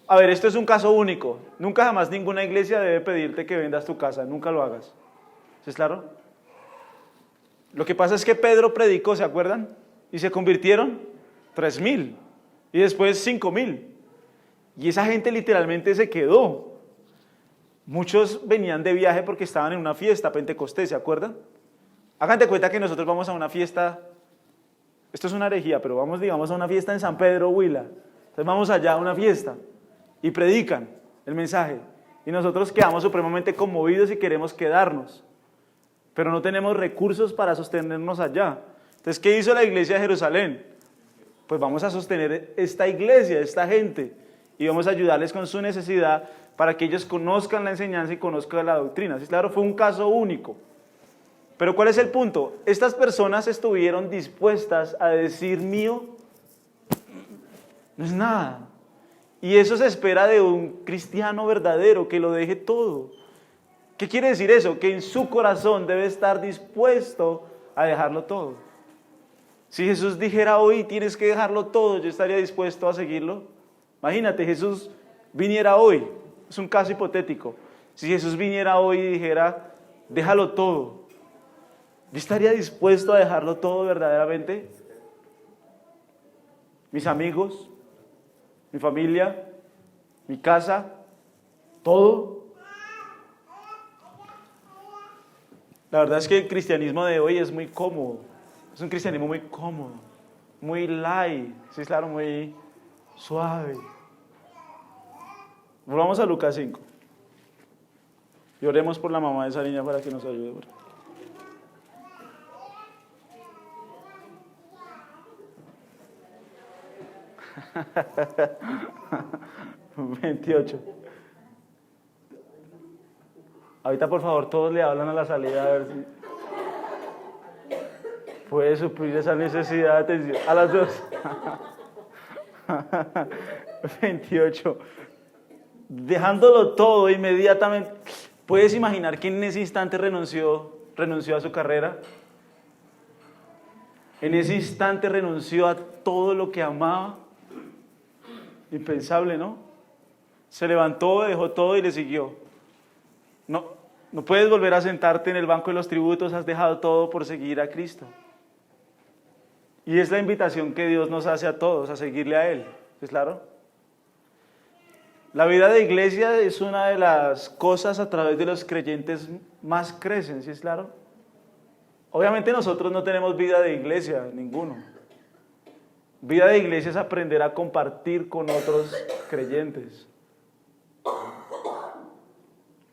A ver, esto es un caso único. Nunca jamás ninguna iglesia debe pedirte que vendas tu casa. Nunca lo hagas. ¿Sí es claro? Lo que pasa es que Pedro predicó, ¿se acuerdan? Y se convirtieron 3,000 y después 5,000. Y esa gente literalmente se quedó. Muchos venían de viaje porque estaban en una fiesta Pentecostés, ¿se acuerdan? Hagan de cuenta que nosotros vamos a una fiesta, esto es una herejía, pero vamos, digamos, a una fiesta en San Pedro, Huila. Entonces vamos allá a una fiesta y predican el mensaje. Y nosotros quedamos supremamente conmovidos y queremos quedarnos. Pero no tenemos recursos para sostenernos allá. Entonces, ¿qué hizo la iglesia de Jerusalén? Pues vamos a sostener esta iglesia, esta gente, y vamos a ayudarles con su necesidad para que ellos conozcan la enseñanza y conozcan la doctrina. Sí, claro, fue un caso único. Pero ¿cuál es el punto? Estas personas estuvieron dispuestas a decir mío no es nada. Y eso se espera de un cristiano verdadero, que lo deje todo. ¿Qué quiere decir eso? Que en su corazón debe estar dispuesto a dejarlo todo. Si Jesús dijera hoy tienes que dejarlo todo, yo estaría dispuesto a seguirlo. Imagínate, Jesús viniera hoy, es un caso hipotético. Si Jesús viniera hoy y dijera déjalo todo, ¿yo estaría dispuesto a dejarlo todo verdaderamente? Mis amigos, mi familia, mi casa, todo. La verdad es que el cristianismo de hoy es muy cómodo. Es un cristianismo muy cómodo, muy light, sí, claro, muy suave. Volvamos a Lucas 5. Y oremos por la mamá de esa niña para que nos ayude. 28. Ahorita por favor todos le hablan a la salida a ver si puede suplir esa necesidad de atención. A las 2. 28. Dejándolo todo inmediatamente. ¿Puedes imaginar que en ese instante renunció a su carrera? En ese instante renunció a todo lo que amaba. Impensable, ¿no? Se levantó, dejó todo y le siguió. No puedes volver a sentarte en el banco de los tributos, has dejado todo por seguir a Cristo. Y es la invitación que Dios nos hace a todos, a seguirle a Él. ¿Es claro? La vida de iglesia es una de las cosas a través de los creyentes más crecen, ¿sí es claro? Obviamente nosotros no tenemos vida de iglesia, ninguno. Vida de iglesia es aprender a compartir con otros creyentes.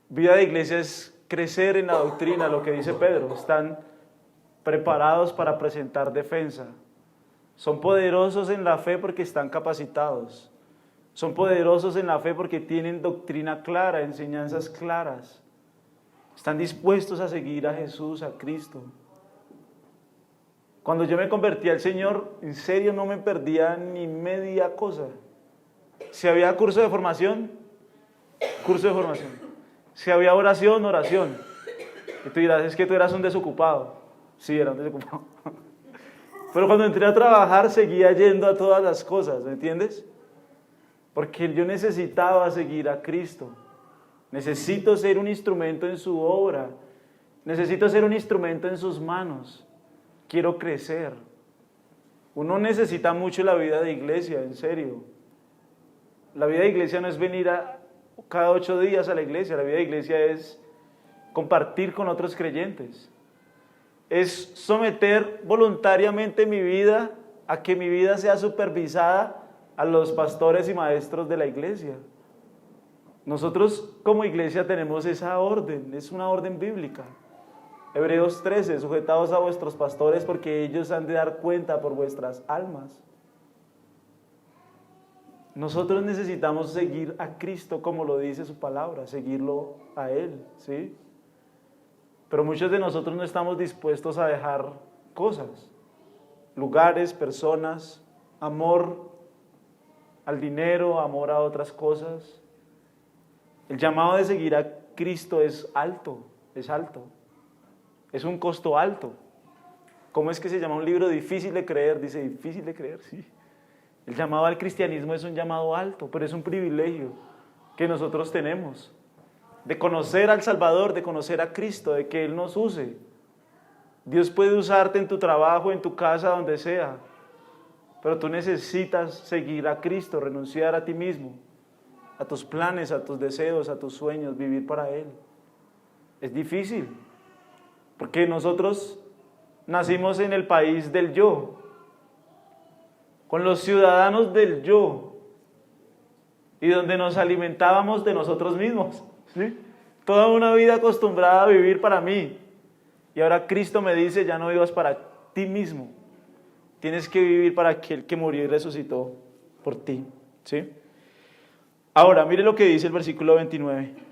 Vida de iglesia es crecer en la doctrina, lo que dice Pedro. Están preparados para presentar defensa. Son poderosos en la fe porque están capacitados. Son poderosos en la fe porque tienen doctrina clara, enseñanzas claras. Están dispuestos a seguir a Jesús, a Cristo. Cuando yo me convertí al Señor, en serio no me perdía ni media cosa. Si había curso de formación, curso de formación. Si había oración, oración. Y tú dirás, es que tú eras un desocupado. Sí, era un desocupado. Pero cuando entré a trabajar, seguía yendo a todas las cosas, ¿me entiendes? Porque yo necesitaba seguir a Cristo. Necesito ser un instrumento en su obra. Necesito ser un instrumento en sus manos. Quiero crecer. Uno necesita mucho la vida de iglesia, en serio. La vida de iglesia no es venir cada 8 días a la iglesia. La vida de iglesia es compartir con otros creyentes. Es someter voluntariamente mi vida a que mi vida sea supervisada a los pastores y maestros de la iglesia. Nosotros como iglesia tenemos esa orden, es una orden bíblica. Hebreos 13, sujetados a vuestros pastores porque ellos han de dar cuenta por vuestras almas. Nosotros necesitamos seguir a Cristo como lo dice su palabra, seguirlo a Él, ¿sí? Pero muchos de nosotros no estamos dispuestos a dejar cosas, lugares, personas, amor al dinero, amor a otras cosas. El llamado de seguir a Cristo es alto, es alto. Es un costo alto. ¿Cómo es que se llama un libro difícil de creer? Dice, difícil de creer, sí. El llamado al cristianismo es un llamado alto, pero es un privilegio que nosotros tenemos. De conocer al Salvador, de conocer a Cristo, de que Él nos use. Dios puede usarte en tu trabajo, en tu casa, donde sea. Pero tú necesitas seguir a Cristo, renunciar a ti mismo, a tus planes, a tus deseos, a tus sueños, vivir para Él. Es difícil. Porque nosotros nacimos en el país del yo, con los ciudadanos del yo, y donde nos alimentábamos de nosotros mismos, ¿sí? Toda una vida acostumbrada a vivir para mí, y ahora Cristo me dice, ya no vivas para ti mismo, tienes que vivir para aquel que murió y resucitó por ti, ¿sí? Ahora, mire lo que dice el versículo 29.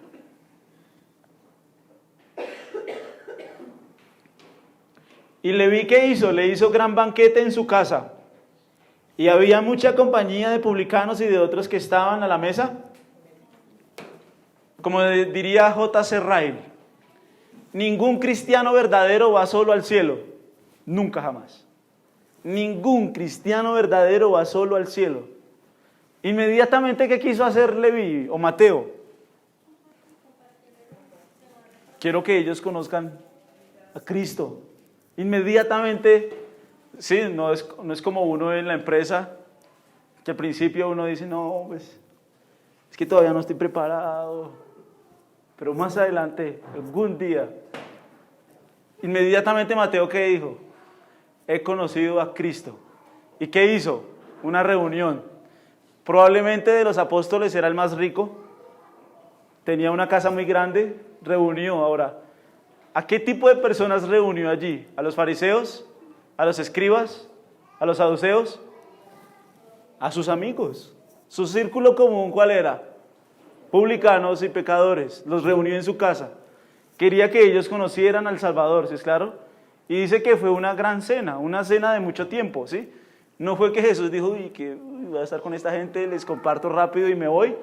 Y Leví, ¿qué hizo? Le hizo gran banquete en su casa. Y había mucha compañía de publicanos y de otros que estaban a la mesa. Como diría J.C. Ryle, ningún cristiano verdadero va solo al cielo. Nunca jamás. Ningún cristiano verdadero va solo al cielo. Inmediatamente, ¿qué quiso hacer Leví o Mateo? Quiero que ellos conozcan a Cristo. Inmediatamente, sí, no es como uno en la empresa, que al principio uno dice, no, pues, es que todavía no estoy preparado, pero más adelante, algún día, inmediatamente Mateo, ¿qué dijo? He conocido a Cristo. ¿Y qué hizo? Una reunión. Probablemente de los apóstoles era el más rico, tenía una casa muy grande, reunió ahora. ¿A qué tipo de personas reunió allí? ¿A los fariseos? ¿A los escribas? ¿A los saduceos? A sus amigos. Su círculo común, ¿cuál era? Publicanos y pecadores. Los reunió en su casa. Quería que ellos conocieran al Salvador, ¿sí es claro? Y dice que fue una gran cena, una cena de mucho tiempo, ¿sí? No fue que Jesús dijo, voy a estar con esta gente, les comparto rápido y me voy.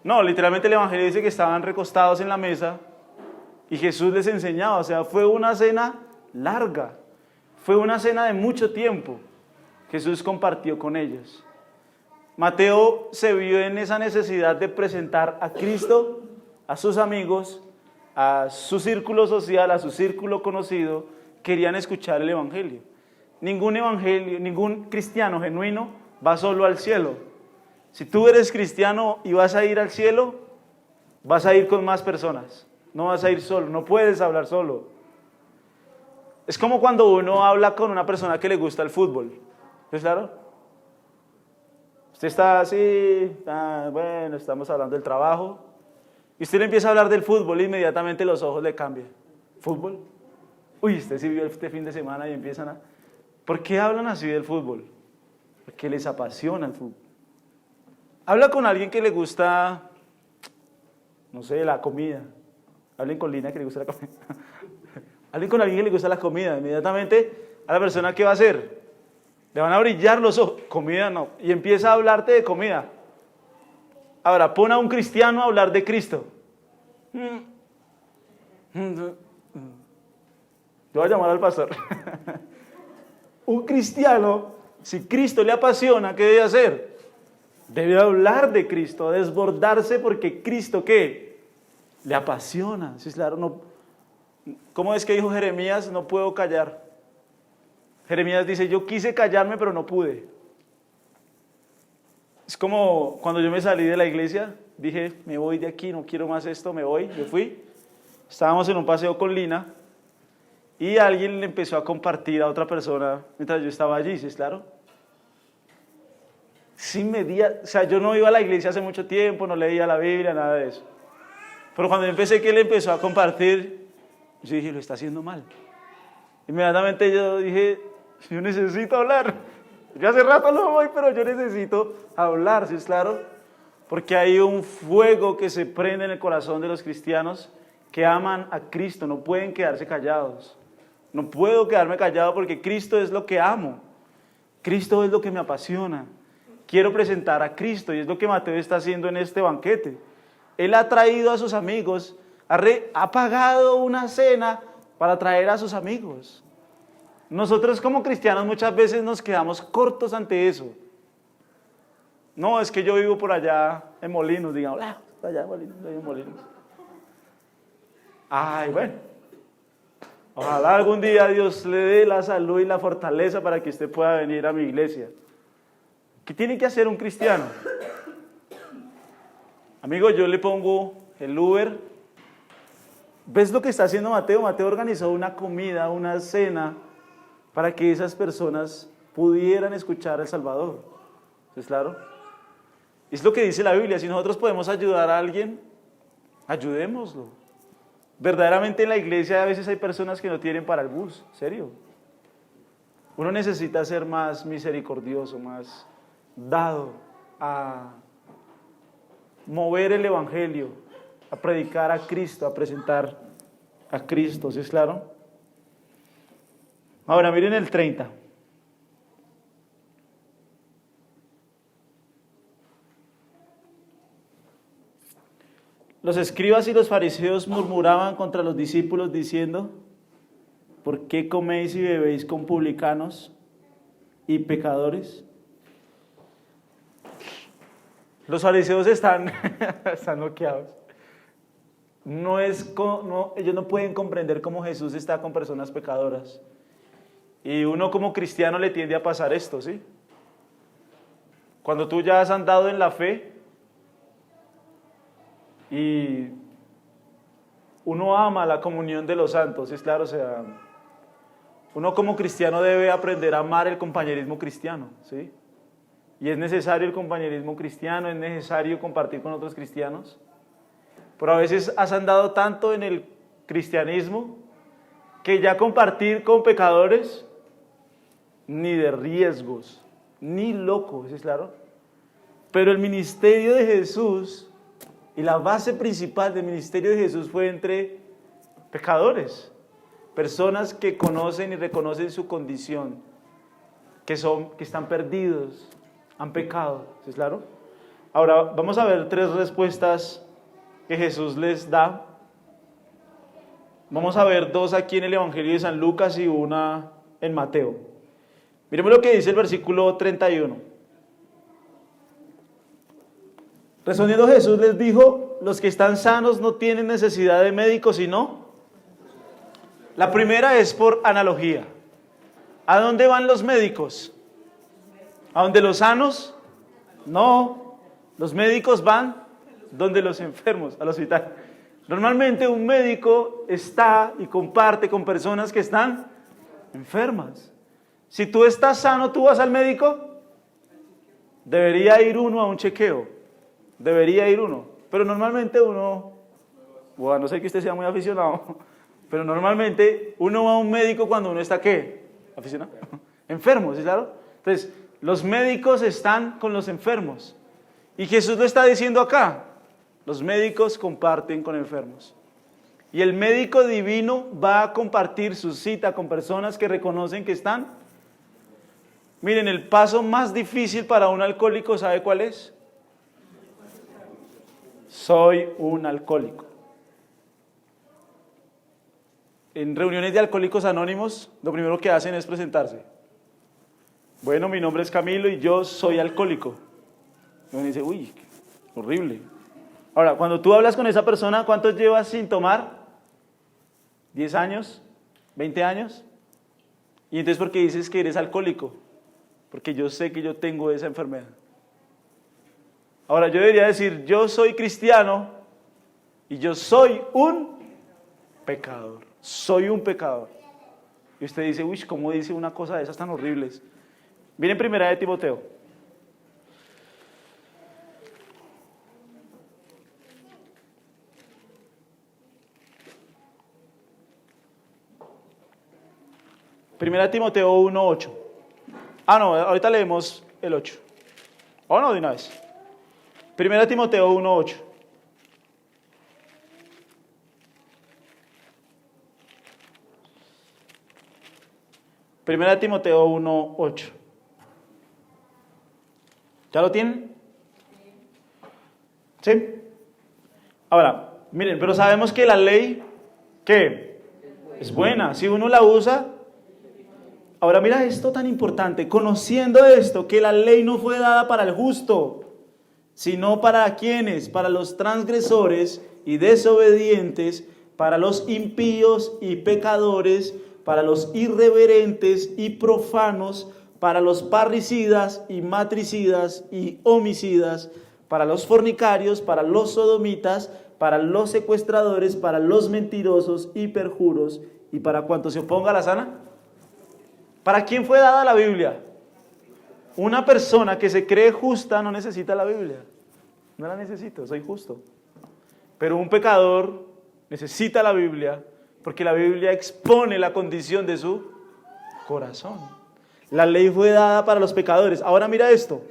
No, literalmente el Evangelio dice que estaban recostados en la mesa y Jesús les enseñaba, o sea, fue una cena larga, fue una cena de mucho tiempo. Jesús compartió con ellos. Mateo se vio en esa necesidad de presentar a Cristo a sus amigos, a su círculo social, a su círculo conocido, querían escuchar el Evangelio. Ningún cristiano genuino va solo al cielo. Si tú eres cristiano y vas a ir al cielo, vas a ir con más personas. No vas a ir solo, no puedes hablar solo. Es como cuando uno habla con una persona que le gusta el fútbol. ¿Es claro? Usted está así, bueno, estamos hablando del trabajo, y usted le empieza a hablar del fútbol y inmediatamente los ojos le cambian. ¿Fútbol? Uy, usted sí vio este fin de semana y empiezan a... ¿Por qué hablan así del fútbol? Porque les apasiona el fútbol. Habla con alguien que le gusta, no sé, la comida. Hablen con Lina que le gusta la comida. Hablen con alguien que le gusta la comida. Inmediatamente a la persona, ¿qué va a hacer? Le van a brillar los ojos. Comida no. Y empieza a hablarte de comida. Ahora, pon a un cristiano a hablar de Cristo. Yo voy a llamar al pastor. Un cristiano, si Cristo le apasiona, ¿qué debe hacer? Debe hablar de Cristo, desbordarse, porque Cristo, ¿qué? le apasiona. Sí, claro, no. ¿Cómo es que dijo Jeremías? No puedo callar. Jeremías dice, yo quise callarme, pero no pude. Es como cuando yo me salí de la iglesia, dije, me voy de aquí, no quiero más esto, me voy, me fui. Estábamos en un paseo con Lina y alguien le empezó a compartir a otra persona mientras yo estaba allí, ¿sí es claro? O sea, yo no iba a la iglesia hace mucho tiempo, no leía la Biblia, nada de eso. Pero cuando empecé que él empezó a compartir, yo dije, lo está haciendo mal. Inmediatamente yo dije, yo necesito hablar. Yo hace rato no voy, pero yo necesito hablar, ¿sí es claro? Porque hay un fuego que se prende en el corazón de los cristianos que aman a Cristo, no pueden quedarse callados. No puedo quedarme callado porque Cristo es lo que amo. Cristo es lo que me apasiona. Quiero presentar a Cristo y es lo que Mateo está haciendo en este banquete. Él ha traído a sus amigos, ha pagado una cena para traer a sus amigos. Nosotros como cristianos muchas veces nos quedamos cortos ante eso. No, es que yo vivo por allá en Molinos, digamos, allá en Molinos. Ay, bueno. Ojalá algún día Dios le dé la salud y la fortaleza para que usted pueda venir a mi iglesia. ¿Qué tiene que hacer un cristiano? Amigo, yo le pongo el Uber. ¿Ves lo que está haciendo Mateo? Mateo organizó una comida, una cena, para que esas personas pudieran escuchar al Salvador. ¿Es claro? Es lo que dice la Biblia. Si nosotros podemos ayudar a alguien, ayudémoslo. Verdaderamente en la iglesia a veces hay personas que no tienen para el bus. ¿Serio? Uno necesita ser más misericordioso, más dado a mover el evangelio, a predicar a Cristo, a presentar a Cristo. ¿Sí es claro? Ahora miren el 30. Los escribas y los fariseos murmuraban contra los discípulos diciendo, ¿por qué coméis y bebéis con publicanos y pecadores? Los fariseos están noqueados. Ellos no pueden comprender cómo Jesús está con personas pecadoras. Y uno como cristiano le tiende a pasar esto, ¿sí? Cuando tú ya has andado en la fe y uno ama la comunión de los santos, es claro, o sea, uno como cristiano debe aprender a amar el compañerismo cristiano, ¿sí? Y es necesario el compañerismo cristiano, es necesario compartir con otros cristianos, pero a veces has andado tanto en el cristianismo que ya compartir con pecadores ni de riesgos, ni locos, ¿es claro? Pero el ministerio de Jesús y la base principal del ministerio de Jesús fue entre pecadores, personas que conocen y reconocen su condición, que están perdidos, han pecado, ¿es claro? Ahora vamos a ver 3 respuestas que Jesús les da. Vamos a ver 2 aquí en el Evangelio de San Lucas y una en Mateo. Miremos lo que dice el versículo 31. Respondiendo Jesús les dijo, los que están sanos no tienen necesidad de médicos, sino... La primera es por analogía. ¿A dónde van los médicos? ¿A dónde los sanos? No, los médicos van donde los enfermos, al hospital. Normalmente un médico está y comparte con personas que están enfermas. Si tú estás sano, ¿tú vas al médico? Debería ir uno a un chequeo. Debería ir uno. Pero normalmente uno, bueno, no sé que usted sea muy aficionado, pero normalmente uno va a un médico cuando uno está, ¿qué? ¿Aficionado? Enfermo, ¿sí, claro? Entonces, los médicos están con los enfermos. Y Jesús lo está diciendo acá. Los médicos comparten con enfermos. Y el médico divino va a compartir su cita con personas que reconocen que están. Miren, el paso más difícil para un alcohólico, ¿sabe cuál es? Soy un alcohólico. En reuniones de alcohólicos anónimos, lo primero que hacen es presentarse. Bueno, mi nombre es Camilo y yo soy alcohólico. Y uno dice, uy, horrible. Ahora, cuando tú hablas con esa persona, ¿cuántos llevas sin tomar? ¿10 años? ¿20 años? Y entonces, ¿por qué dices que eres alcohólico? Porque yo sé que yo tengo esa enfermedad. Ahora, yo debería decir, yo soy cristiano y yo soy un pecador. Soy un pecador. Y usted dice, uy, ¿cómo dice una cosa de esas tan horribles? Miren primera de Timoteo. Primera de Timoteo 1:8. Ah, no, ahorita leemos el 8. ¿O no, de una vez? Primera de Timoteo 1:8. Primera de Timoteo 1:8. ¿Ya lo tienen? ¿Sí? Ahora, miren, pero sabemos que la ley, ¿qué? Es buena. Si uno la usa. Ahora mira esto tan importante. Conociendo esto, que la ley no fue dada para el justo, sino para quienes, para los transgresores y desobedientes, para los impíos y pecadores, para los irreverentes y profanos, para los parricidas y matricidas y homicidas, para los fornicarios, para los sodomitas, para los secuestradores, para los mentirosos y perjuros, y para cuanto se oponga a la sana. ¿Para quién fue dada la Biblia? Una persona que se cree justa no necesita la Biblia. No la necesito, soy justo. Pero un pecador necesita la Biblia porque la Biblia expone la condición de su corazón. La ley fue dada para los pecadores. Ahora mira esto.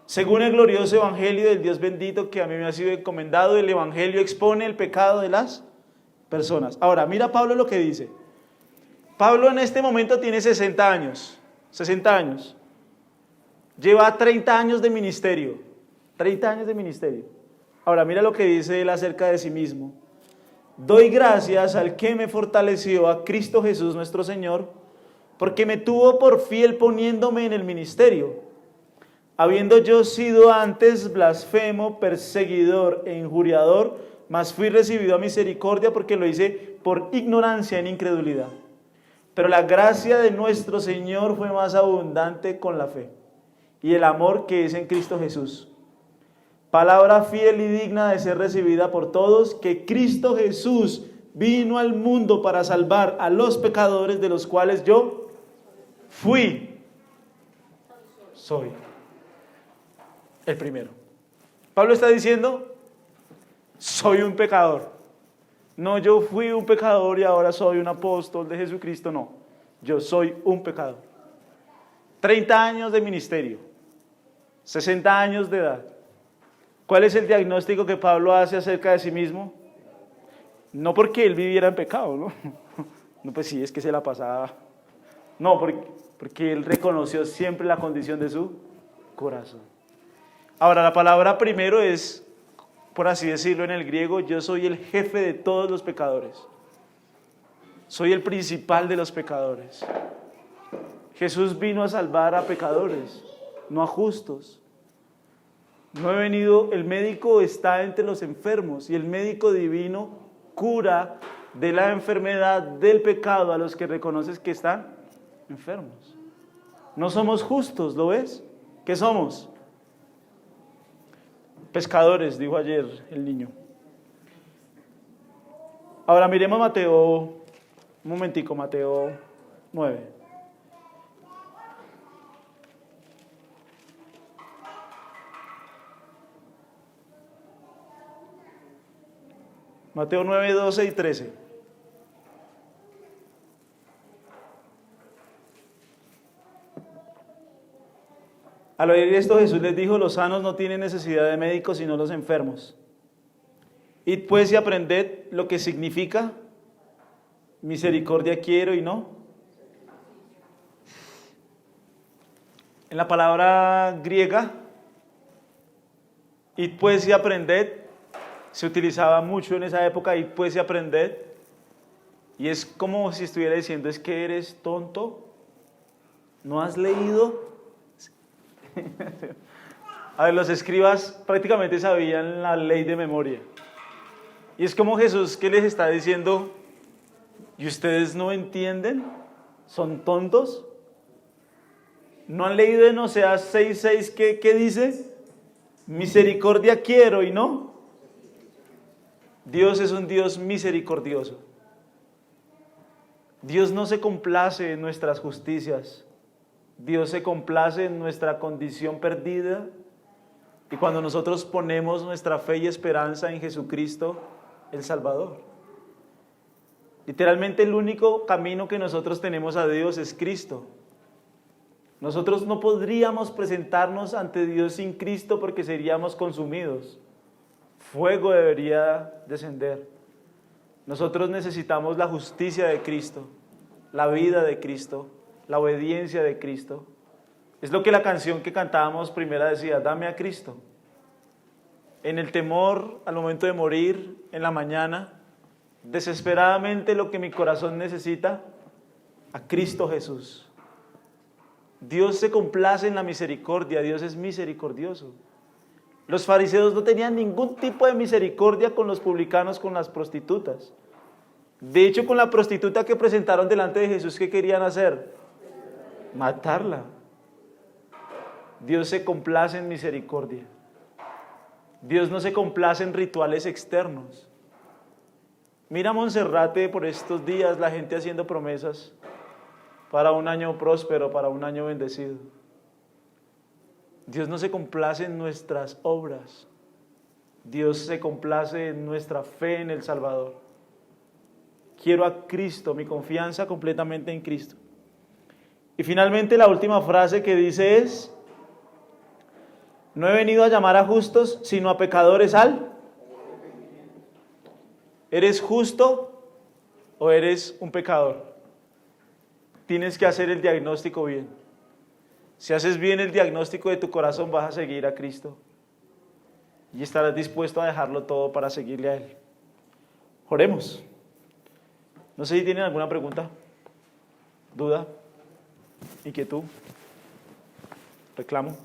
Según el glorioso evangelio del Dios bendito que a mí me ha sido encomendado, el evangelio expone el pecado de las personas. Ahora mira Pablo lo que dice. Pablo en este momento tiene 60 años. 60 años. Lleva 30 años de ministerio. 30 años de ministerio. Ahora mira lo que dice él acerca de sí mismo. Doy gracias al que me fortaleció, a Cristo Jesús nuestro Señor, porque me tuvo por fiel poniéndome en el ministerio, habiendo yo sido antes blasfemo, perseguidor e injuriador, mas fui recibido a misericordia porque lo hice por ignorancia en incredulidad. Pero la gracia de nuestro Señor fue más abundante con la fe y el amor que es en Cristo Jesús. Palabra fiel y digna de ser recibida por todos, que Cristo Jesús vino al mundo para salvar a los pecadores, de los cuales yo soy el primero. Pablo está diciendo, soy un pecador. No, yo fui un pecador y ahora soy un apóstol de Jesucristo, no. Yo soy un pecador. 30 años de ministerio, 60 años de edad. ¿Cuál es el diagnóstico que Pablo hace acerca de sí mismo? No porque él viviera en pecado, ¿no? No, pues sí, es que se la pasaba. No, porque él reconoció siempre la condición de su corazón. Ahora, la palabra primero es, por así decirlo en el griego, yo soy el jefe de todos los pecadores. Soy el principal de los pecadores. Jesús vino a salvar a pecadores, no a justos. No he venido, el médico está entre los enfermos y el médico divino cura de la enfermedad del pecado a los que reconoces que están enfermos. No somos justos, ¿lo ves? ¿Qué somos? Pescadores, dijo ayer el niño. Ahora miremos Mateo, un momentico, Mateo 9. Mateo 9, 12 y 13. Al oír esto, Jesús les dijo, los sanos no tienen necesidad de médicos, sino los enfermos. Id pues y aprended lo que significa misericordia quiero y no. En la palabra griega, id pues y aprended, se utilizaba mucho en esa época, id pues y aprended, y es como si estuviera diciendo, es que eres tonto, no has leído. A ver, los escribas prácticamente sabían la ley de memoria. Y es como Jesús que les está diciendo, ¿y ustedes no entienden? ¿Son tontos? ¿No han leído en Oseas 6:6 qué dice? Misericordia quiero y no. Dios es un Dios misericordioso. Dios no se complace en nuestras justicias. Dios se complace en nuestra condición perdida. Y cuando nosotros ponemos nuestra fe y esperanza en Jesucristo, el Salvador. Literalmente el único camino que nosotros tenemos a Dios es Cristo. Nosotros no podríamos presentarnos ante Dios sin Cristo porque seríamos consumidos. Fuego debería descender. Nosotros necesitamos la justicia de Cristo, la vida de Cristo, la obediencia de Cristo. Es lo que la canción que cantábamos primera decía, dame a Cristo. En el temor, al momento de morir, en la mañana, desesperadamente lo que mi corazón necesita, a Cristo Jesús. Dios se complace en la misericordia, Dios es misericordioso. Los fariseos no tenían ningún tipo de misericordia con los publicanos, con las prostitutas. De hecho, con la prostituta que presentaron delante de Jesús, ¿qué querían hacer? Matarla. Dios se complace en misericordia. Dios no se complace en rituales externos. Mira Monserrate por estos días, la gente haciendo promesas para un año próspero, para un año bendecido. Dios no se complace en nuestras obras. Dios se complace en nuestra fe en el Salvador. Quiero a Cristo, mi confianza completamente en Cristo. Y finalmente la última frase que dice es, no he venido a llamar a justos, sino a pecadores al. ¿Eres justo o eres un pecador? Tienes que hacer el diagnóstico bien. Si haces bien el diagnóstico de tu corazón, vas a seguir a Cristo. Y estarás dispuesto a dejarlo todo para seguirle a Él. Oremos. No sé si tienen alguna pregunta, duda, inquietud, reclamo.